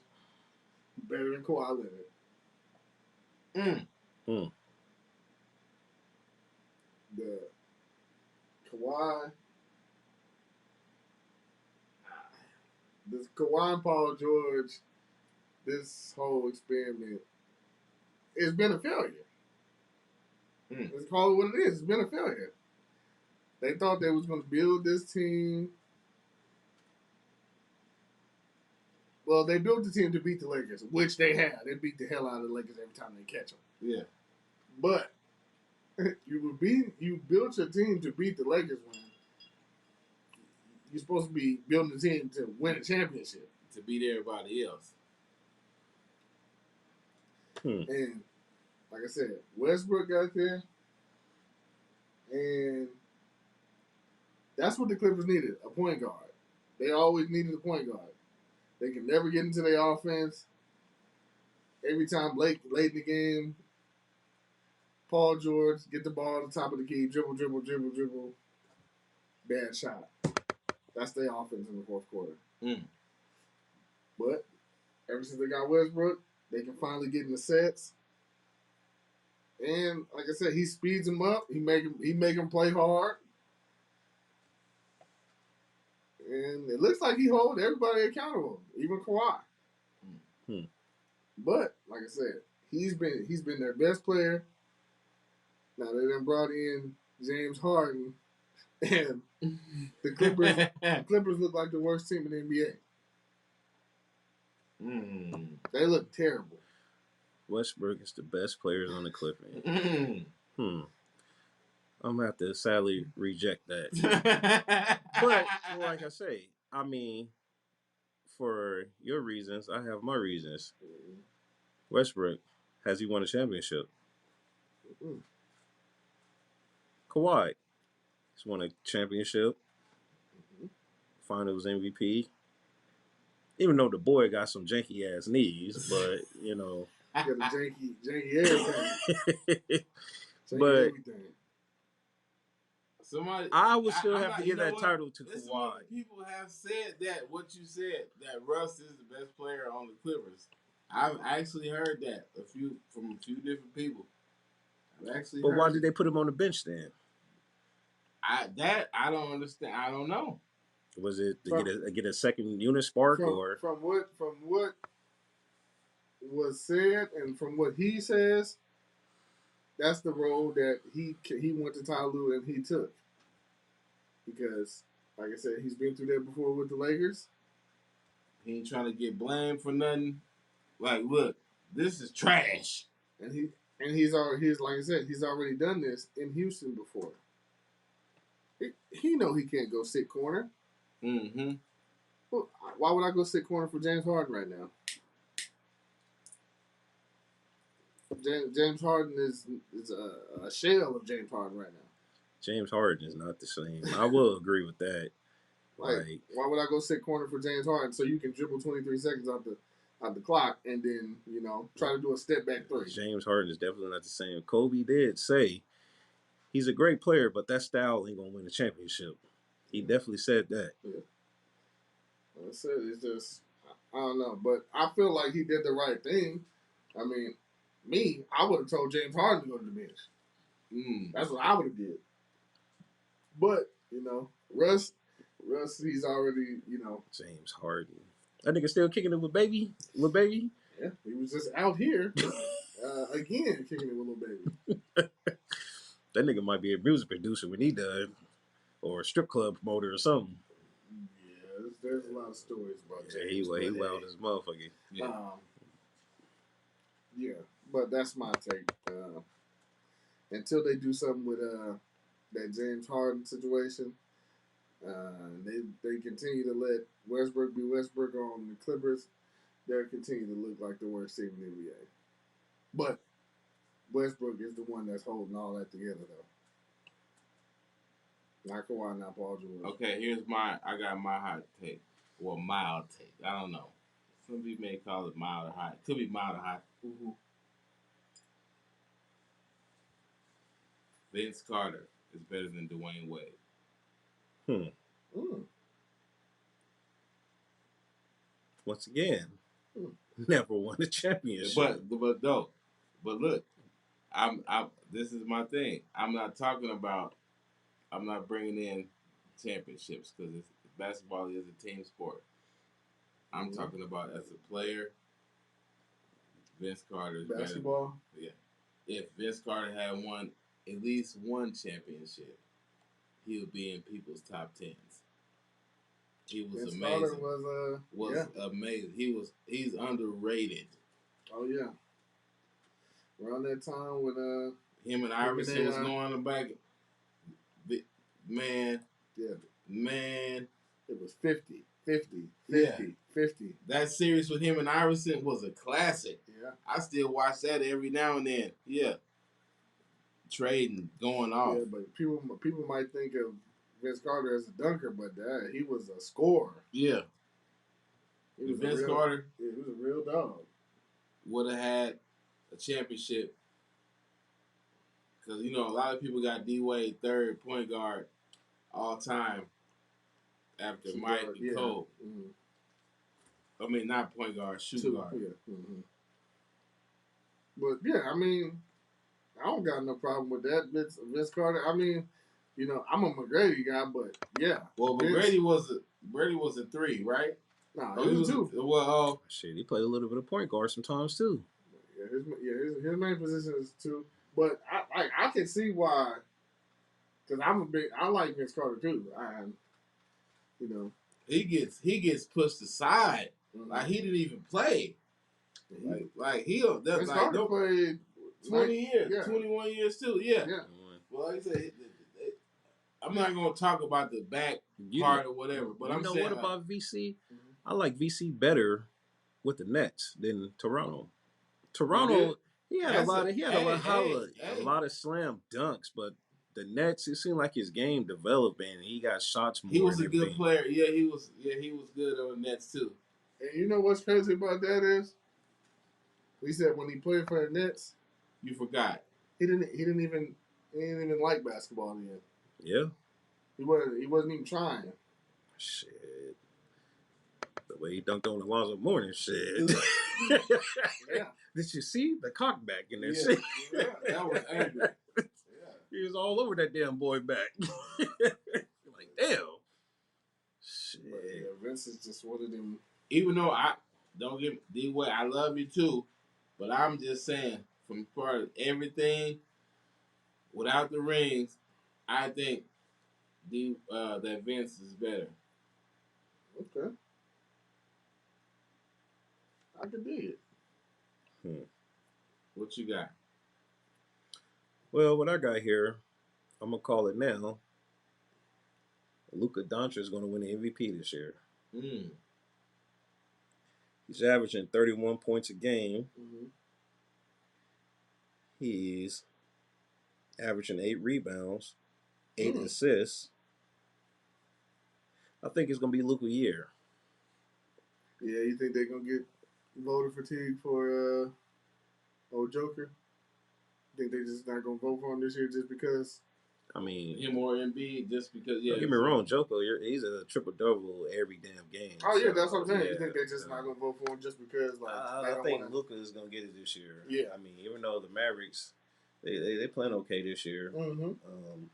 Better than Kawhi Leonard. The Kawhi. This Kawhi and Paul George, this whole experiment, it's been a failure. Let's call it what it is. It's been a failure. They thought they was going to build this team. Well, they built the team to beat the Lakers, which they have. They beat the hell out of the Lakers every time they catch them. Yeah. But you built your team to beat the Lakers when you're supposed to be building a team to win a championship. To beat everybody else. And like I said, Westbrook got there, and that's what the Clippers needed, a point guard. They always needed a point guard. They can never get into their offense. Every time late in the game, Paul George get the ball at the top of the key, dribble, bad shot. That's their offense in the fourth quarter. But ever since they got Westbrook, they can finally get in the sets. And like I said, he speeds them up. He make them play hard. And it looks like he holds everybody accountable, even Kawhi. But like I said, he's been their best player. Now they done brought in James Harden, and the Clippers look like the worst team in the NBA. They look terrible. Westbrook is the best players on the Clippers. I'm gonna have to sadly reject that. But like I say, I mean, for your reasons, I have my reasons. Westbrook, has he won a championship? Kawhi, he's won a championship. Finals MVP. Even though the boy got some janky ass knees, but you know. Got a janky everything. But everything. I would still have to give that title to Kawhi. People have said that, what you said, that Russ is the best player on the Clippers. I've actually heard that from a few different people. But why did they put him on the bench then? I don't understand. I don't know. Was it to get a second unit spark from what was said and from what he says, that's the role that he went to Tyloo and he took. Because, like I said, he's been through that before with the Lakers. He ain't trying to get blamed for nothing. Like, look, this is trash. And he's like I said, he's already done this in Houston before. He know he can't go sit corner. Well, why would I go sit corner for James Harden right now? James Harden is a shell of James Harden right now. James Harden is not the same. I will agree with that. Like, why would I go sit corner for James Harden so you can dribble 23 seconds out the clock and then, try to do a step back three? James Harden is definitely not the same. Kobe did say he's a great player, but that style ain't gonna win a championship. He definitely said that. Yeah. I said it's just, I don't know, but I feel like he did the right thing. I mean, I would have told James Harden to go to the bench. That's what I would have did. But, Russ, he's already, James Harden. That nigga still kicking it with baby? Lil Baby? Yeah, he was just out here, again, kicking it with Lil Baby. That nigga might be a music producer when he done. Or a strip club promoter or something. Yeah, there's a lot of stories about that. Yeah, he wild as a motherfucker. Yeah, but that's my take. Until they do something with that James Harden situation, they continue to let Westbrook be Westbrook on the Clippers, they'll continue to look like the worst team in the NBA. But Westbrook is the one that's holding all that together, though. Not Kawhi, not Paul George. Okay, I got my hot take. Well, mild take. I don't know. Some people may call it mild or hot. Could be mild or hot. Vince Carter is better than Dwayne Wade. Once again, never won a championship. But look, I'm this is my thing. I'm not bringing in championships because basketball is a team sport. I'm talking about as a player. Vince Carter's basketball. Yeah, if Vince Carter had won at least one championship, he would be in people's top tens. He was Vince amazing. Carter was amazing. He's underrated. Oh yeah. Around that time with him and Iverson was going back. Man. Yeah. Man. It was 50. That series with him and Iverson was a classic. Yeah. I still watch that every now and then. Yeah. Trading, going off. Yeah, but people might think of Vince Carter as a dunker, but he was a scorer. Yeah. Vince Carter. Yeah, he was a real dog. Would have had a championship because, a lot of people got D-Wade third point guard all time after Mike and Cole. Mm-hmm. I mean, not point guard, shoot guard. Yeah. Mm-hmm. But, yeah, I don't got no problem with that. Vince Carter, I'm a McGrady guy, but, yeah. Well, McGrady was a 3, right? No, he was a 2. Well, shit, he played a little bit of point guard sometimes, too. Yeah, his main position is 2. But I can see why, because I like Vince Carter too. He gets pushed aside. Mm-hmm. Like he didn't even play. Vince Carter played 20 years, 21 years too. Yeah. Well, like I said, I'm not gonna talk about the back part or whatever. But I'm saying, what about VC? I like VC better with the Nets than Toronto. Toronto. He had a lot of slam dunks, but the Nets, it seemed like his game developed and he got shots more. He was a good player. Yeah, he was good on the Nets too. And you know what's crazy about that is, we said when he played for the Nets, you forgot. He didn't even like basketball then. Yeah. He wasn't even trying. Shit. The way he dunked on Alonzo Mourning, shit. Yeah. Did you see the cock back in there? Shit? Yeah, that was angry. Yeah. He was all over that damn boy back. Like, damn. Shit. But yeah, Vince is just one of them. Even though I don't get D-Wade, I love you too, but I'm just saying, from part of everything, without the rings, I think that Vince is better. Okay. I can dig it. What you got? Well, what I got here, I'm going to call it now. Luka Doncic is going to win the MVP this year. He's averaging 31 points a game. Mm-hmm. He's averaging 8 rebounds, 8 assists. I think it's going to be Luka year. Yeah, you think they're going to get voter fatigue for old Joker? Think they just not going to vote for him this year just because? I mean, him or Embiid, just because. Yeah, don't get me wrong, Joker, he's a triple-double every damn game. Oh, yeah, that's what I'm saying. Yeah, you think they're just not going to vote for him just because? I think Luka is going to get it this year. Yeah. I mean, even though the Mavericks, they playing okay this year. Mm-hmm.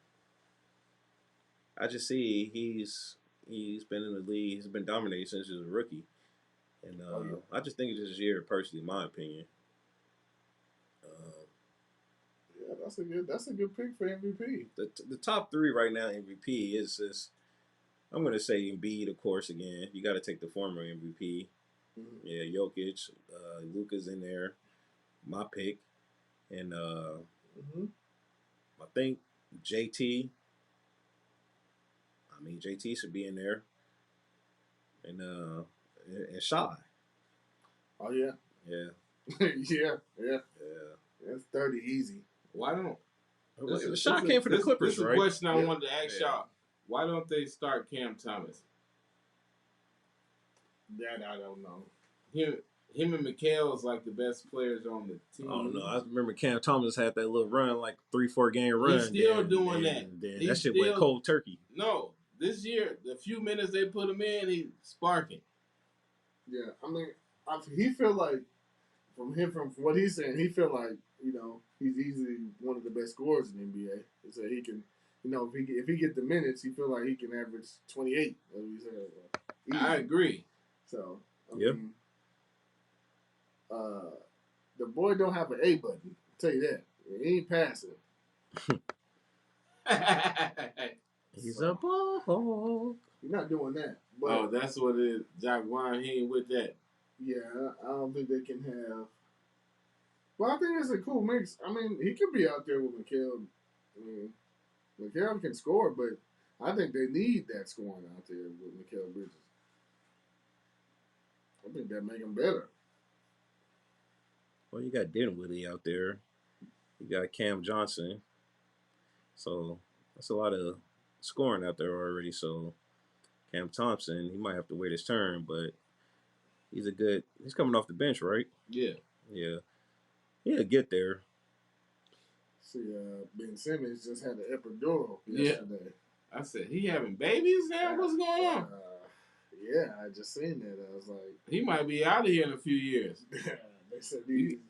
I just see he's been in the league. He's been dominating since he was a rookie. And I just think it's this year, personally, in my opinion. Yeah, that's a good pick for MVP. The top 3 right now MVP is I'm going to say Embiid, of course, again. You got to take the former MVP. Mm-hmm. Yeah, Jokic, Luka's in there. My pick. And I think JT. JT should be in there. And Shy. Oh, yeah. Yeah. Yeah. That's 30 easy. Why don't... The shot came from the Clippers, right? This is a question I wanted to ask y'all. Why don't they start Cam Thomas? That I don't know. Him and Mikal is like the best players on the team. I don't know. I remember Cam Thomas had that little run, like 3-4 game run. He's still doing that. That shit went cold turkey. No. This year, the few minutes they put him in, he's sparking. Yeah, I mean, he feel like from what he's saying, he feel like he's easily one of the best scorers in the NBA. He said he can, if he get the minutes, he feel like he can average 28. As he said, I agree. So I Yep. mean, the boy don't have an A button. I'll tell you that. He ain't passing. He's a ball hog. He's not doing that. But, oh, that's what it is. Jaguar, he ain't with that. Yeah, I don't think they can have. Well, I think it's a cool mix. I mean, he could be out there with Mikal. I mean, Mikal can score, but I think they need that scoring out there with Mikal Bridges. I think that make him better. Well, you got Dinwiddie out there. You got Cam Johnson. So that's a lot of scoring out there already. So Cam Thompson, he might have to wait his turn, but he's coming off the bench, right? Yeah. Yeah. He'll get there. See, Ben Simmons just had an epidural yesterday. I said, he having babies now? What's going on? Yeah, I just seen that. I was like, he might be out of here in a few years. They said you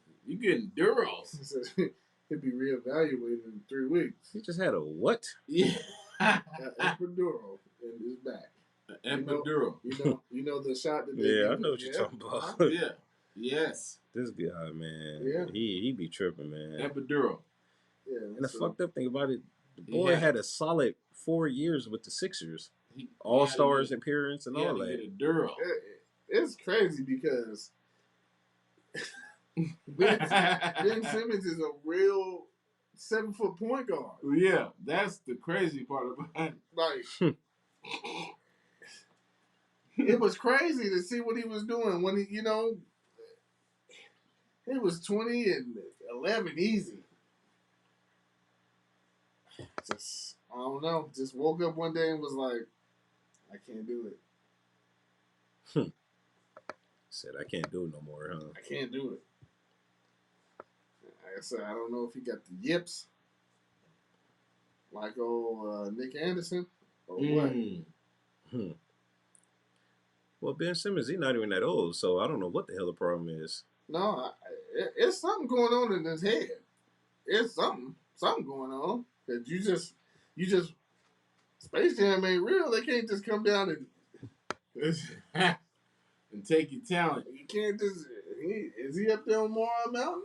getting duros. He said he'll be reevaluated in 3 weeks. He just had a what? Yeah. An epidural in his back. An epidural. You know the shot that they Yeah, I know what you're talking about. Yeah. Yes. This guy, man. Yeah. He be tripping, man. Epidural. Yeah. And the fucked up thing about it, the boy had a solid 4 years with the Sixers. All-Stars appearance and all that. Get a dural. It's crazy because Ben Simmons is a real 7-foot point guard. Yeah, that's the crazy part about it. Like, it was crazy to see what he was doing when it was 20 and 11 easy. Just, I don't know. Just woke up one day and was like, I can't do it. Said, I can't do it no more, huh? I can't do it. Like I said, I don't know if he got the yips like old Nick Anderson or what. Well, Ben Simmons, he's not even that old, so I don't know what the hell the problem is. No, it's something going on in his head. It's something going on that you just Space Jam ain't real. They can't just come down and take your talent. You can't just. Is he up there on Moron Mountain?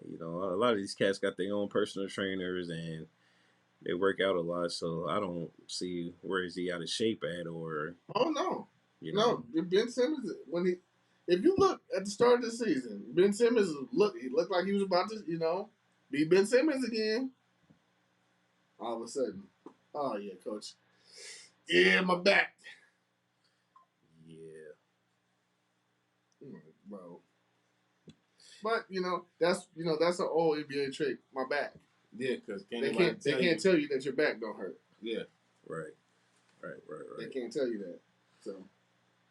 You know, a lot of these cats got their own personal trainers and they work out a lot, so I don't see where is he out of shape at or. Oh no, no. Ben Simmons if you look at the start of the season, Ben Simmons he looked like he was about to be Ben Simmons again. All of a sudden, oh yeah, coach, yeah, my back. Yeah, bro. But that's an old NBA trick. My back. Yeah, because they can't tell you that your back don't hurt. Yeah, right. They can't tell you that. So,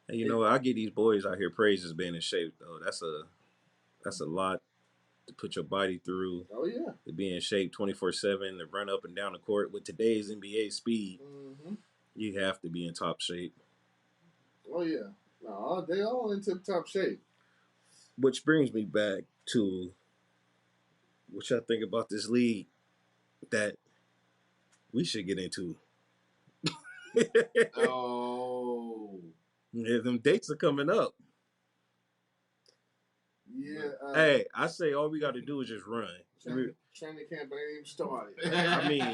and I give these boys out here praises being in shape though. That's a lot to put your body through. Oh yeah, to be in shape 24/7, to run up and down the court with today's NBA speed. Mm-hmm. You have to be in top shape. Oh yeah, no, they all in tip-top shape. Which brings me back to what y'all think about this league that we should get into. Oh. Yeah, them dates are coming up. Yeah. Hey, I say all we got to do is just run. Training camp ain't even started. I mean,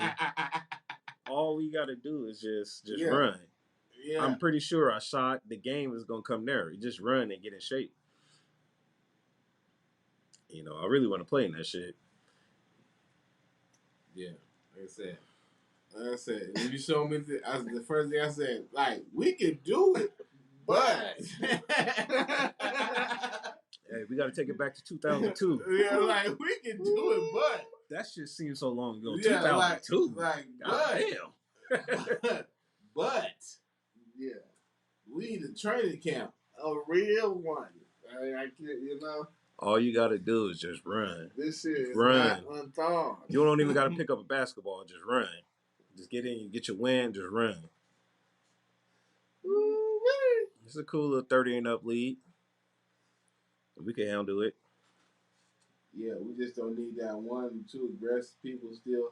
all we got to do is just yeah. run. Yeah. I'm pretty sure the game is going to come there. You just run and get in shape. I really want to play in that shit. Yeah, like I said, when you showed me the first thing I said, like, we could do it, but hey, we got to take it back to 2002. Yeah, like, we can do it, but that shit seems so long ago. Yeah, 2002. Damn. But yeah, we need a training camp, a real one. I all you got to do is just run. This shit is not unthawed. You don't even got to pick up a basketball. Just run. Just get in, get your win, just run. It's a cool little 30 and up league. We can handle it. Yeah, we just don't need that 1 or 2 aggressive people still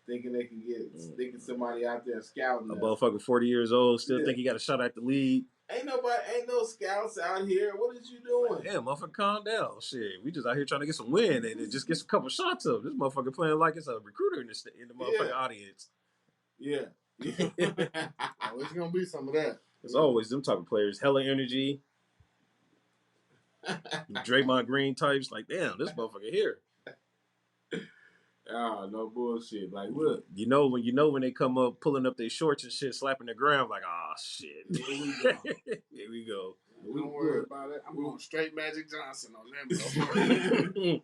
thinking they can get thinking somebody out there scouting A us. motherfucker 40 years old still think he got a shot at the league. Ain't no scouts out here. What is you doing? Yeah, motherfucker, calm down. Shit, we just out here trying to get some win and just get a couple shots up. This motherfucker playing like it's a recruiter in the motherfucking audience. Yeah. Oh, it's gonna be some of that. It's always them type of players, hella energy. Draymond Green types, like, damn, this motherfucker here. Oh, no bullshit. Like, look. You know when they come up pulling up their shorts and shit, slapping the ground, like, ah, shit. Here we go. Here we go. Don't worry about it. I'm going straight Magic Johnson on them, bro.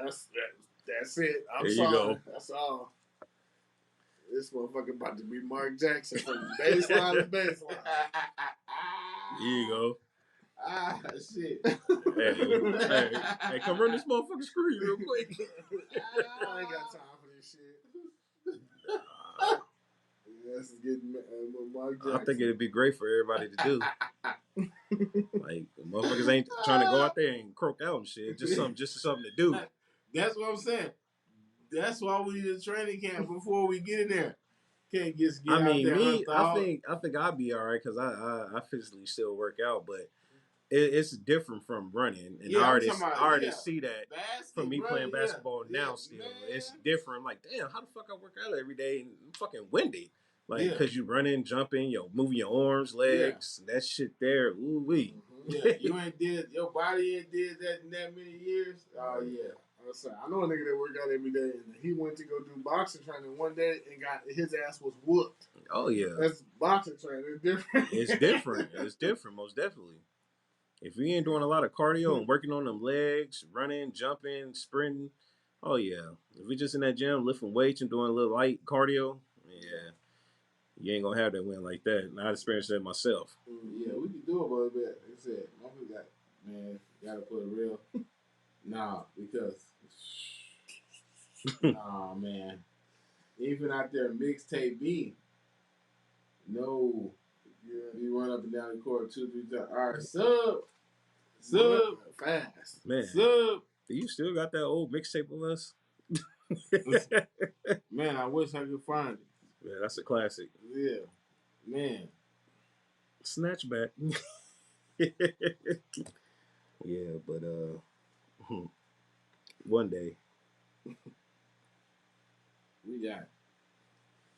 That's it. I'm there sorry. You go. That's all. This motherfucker about to be Mark Jackson from baseline to baseline. Here you go. Shit. Hey, come run this motherfucking screw real quick. I ain't got time for this shit. This is getting Mark Jackson. I think it'd be great for everybody to do. Like, motherfuckers ain't trying to go out there and croak out and shit. Just something to do. That's what I'm saying. That's why we need a training camp before we get in there. Can't just get I mean, out there. me, I think I'll be all right because I physically still work out, but it's different from running, and I already see that from me playing basketball now. Still, it's different. Like, damn, how the fuck I work out every day and I'm fucking windy, like because you running, jumping, moving your arms, legs, that shit there. Ooh wee. Yeah, you ain't did your body ain't did that in that many years. Oh yeah. I know a nigga that work out every day, and he went to go do boxing training one day and got his ass was whooped. Oh yeah, that's boxing training. It's different. It's different. It's different, most definitely. If we ain't doing a lot of cardio and working on them legs, running, jumping, sprinting, oh yeah. If we just in that gym lifting weights and doing a little light cardio, yeah, you ain't gonna have that win like that. And I experienced that myself. Yeah, we can do it a little bit. Like I said, gotta put it real. Nah, because nah, man. Even out there mixtape B, no. Yeah, you run up and down the court 2, 3 times. All right, sub, fast, man. Sub. Do you still got that old mixtape of us? Man, I wish I could find it. Yeah, that's a classic. Yeah, man. Snatchback. Yeah, but one day we got it.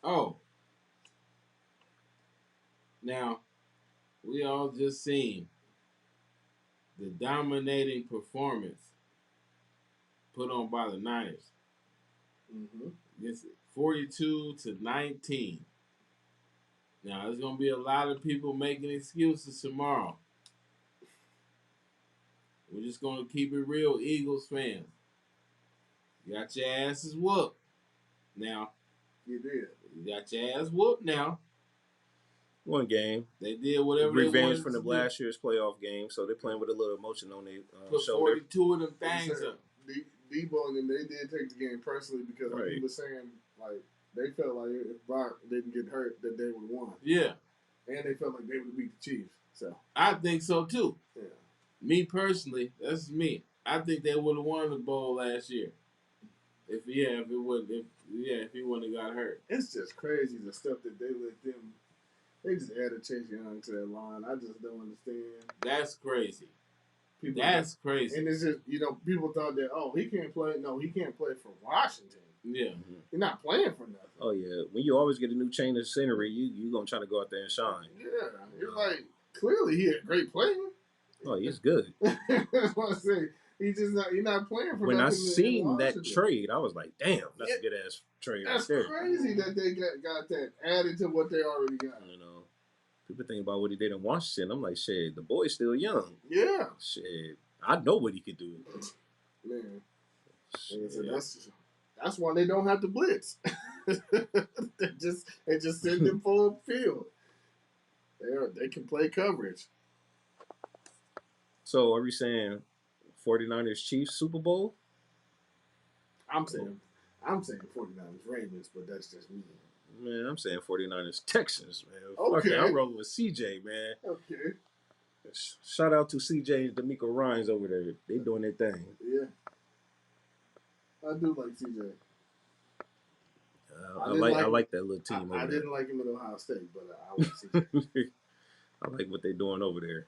Oh. Now, we all just seen the dominating performance put on by the Niners. Mm-hmm. It's 42-19. Now, there's going to be a lot of people making excuses tomorrow. We're just going to keep it real, Eagles fans. You got your asses whooped. Now, you did. You got your ass whooped now. One game. They did whatever revenge they wanted from the to last year's playoff game, so they're playing with a little emotion on their put shoulder. 42 of them things up. Debo and them, they did take the game personally because like he was saying, like, they felt like if Brock didn't get hurt, that they would have won. Yeah. And they felt like they would have beat the Chiefs. So I think so too. Yeah. Me personally, that's me. I think they would have won the bowl last year. If he wouldn't have got hurt. It's just crazy the stuff that they let them. They just added Chase Young to that line. I just don't understand. That's crazy. That's crazy. And it's just, people thought that, he can't play. No, he can't play for Washington. Yeah. He's not playing for nothing. Oh, yeah. When you always get a new chain of scenery, you going to try to go out there and shine. Yeah. It's like, clearly he a great player. Oh, he's good. That's what I say. He's not playing for when nothing. When I seen that trade, I was like, damn, that's a good-ass trade That's right there. crazy that they got that added to what they already got. People think about what he did in Washington. I'm like, shit, the boy's still young. Yeah. Shit, I know what he could do. Man. Shit. That's why they don't have to blitz. they just send them full field. They can play coverage. So are we saying 49ers Chiefs Super Bowl? I'm saying 49ers Ravens, but that's just me. Man, I'm saying 49ers Texans, man. Okay. I'm rolling with CJ, man. Okay. shout out to CJ and D'Amico Ryans over there. They doing their thing. Yeah. I do like CJ. I like that little team over I there. didn't like him at Ohio State, but I like CJ. I like what they're doing over there.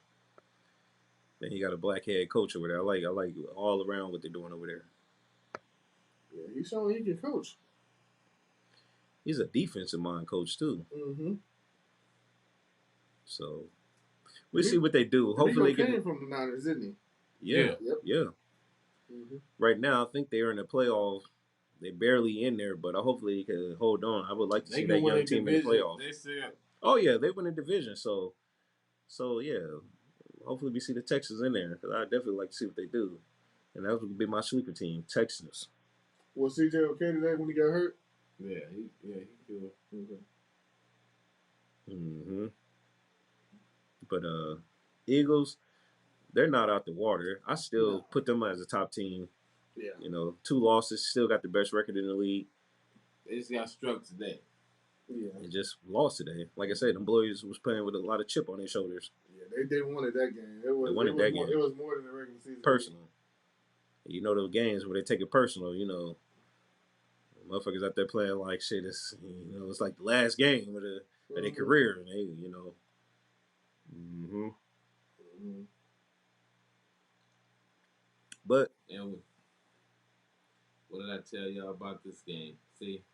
Then he got a black head coach over there. I like all around what they're doing over there. Yeah, he's showing he can coach. He's a defensive mind coach too. Mm-hmm. So we'll see what they do. Hopefully he came from the Niners, didn't he? Yeah. Yep. Yeah. Mm-hmm. Right now, I think they're in the playoffs. They're barely in there, but hopefully he can hold on. I would like to see that young team in the playoffs. Oh yeah, they win a division. So yeah, hopefully we see the Texans in there because I definitely like to see what they do, and that would be my sleeper team, Texans. Was CJ okay today when he got hurt? Yeah, he good. Okay. Mm-hmm. But Eagles, they're not out the water. I still put them as a top team. Yeah. 2 losses, still got the best record in the league. They just got struck today. Yeah. They just lost today. Like I said, them boys was playing with a lot of chip on their shoulders. Yeah, they wanted that game. It was game. It was more than the regular season. Personal. Those games where they take it personal, motherfuckers out there playing like shit. It's it's like the last game of their career, and they Mm-hmm. Mm-hmm. But what did I tell y'all about this game? See,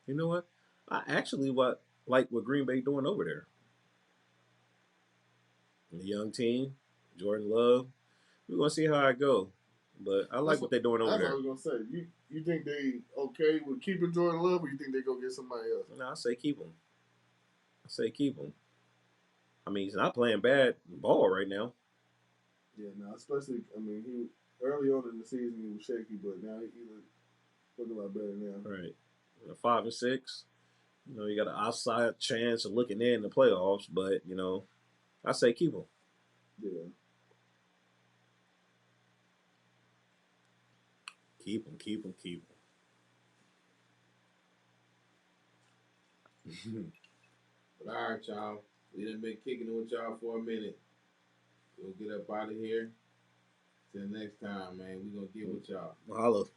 you know what? I actually like what Green Bay doing over there. The young team, Jordan Love. We're gonna see how it go. But I like what they're doing over there. That's what I was gonna say. You think they okay with keeping Jordan Love, or you think they go get somebody else? No, I say keep him. I mean, he's not playing bad ball right now. Yeah, no, especially he early on in the season he was shaky, but now he look a lot better now. Right, 5 and 6. You got an outside chance of looking in the playoffs, but I say keep him. Yeah. Keep him. But all right, y'all. We done been kicking it with y'all for a minute. We'll get up out of here. Till next time, man. We gonna get with y'all. Mahalo.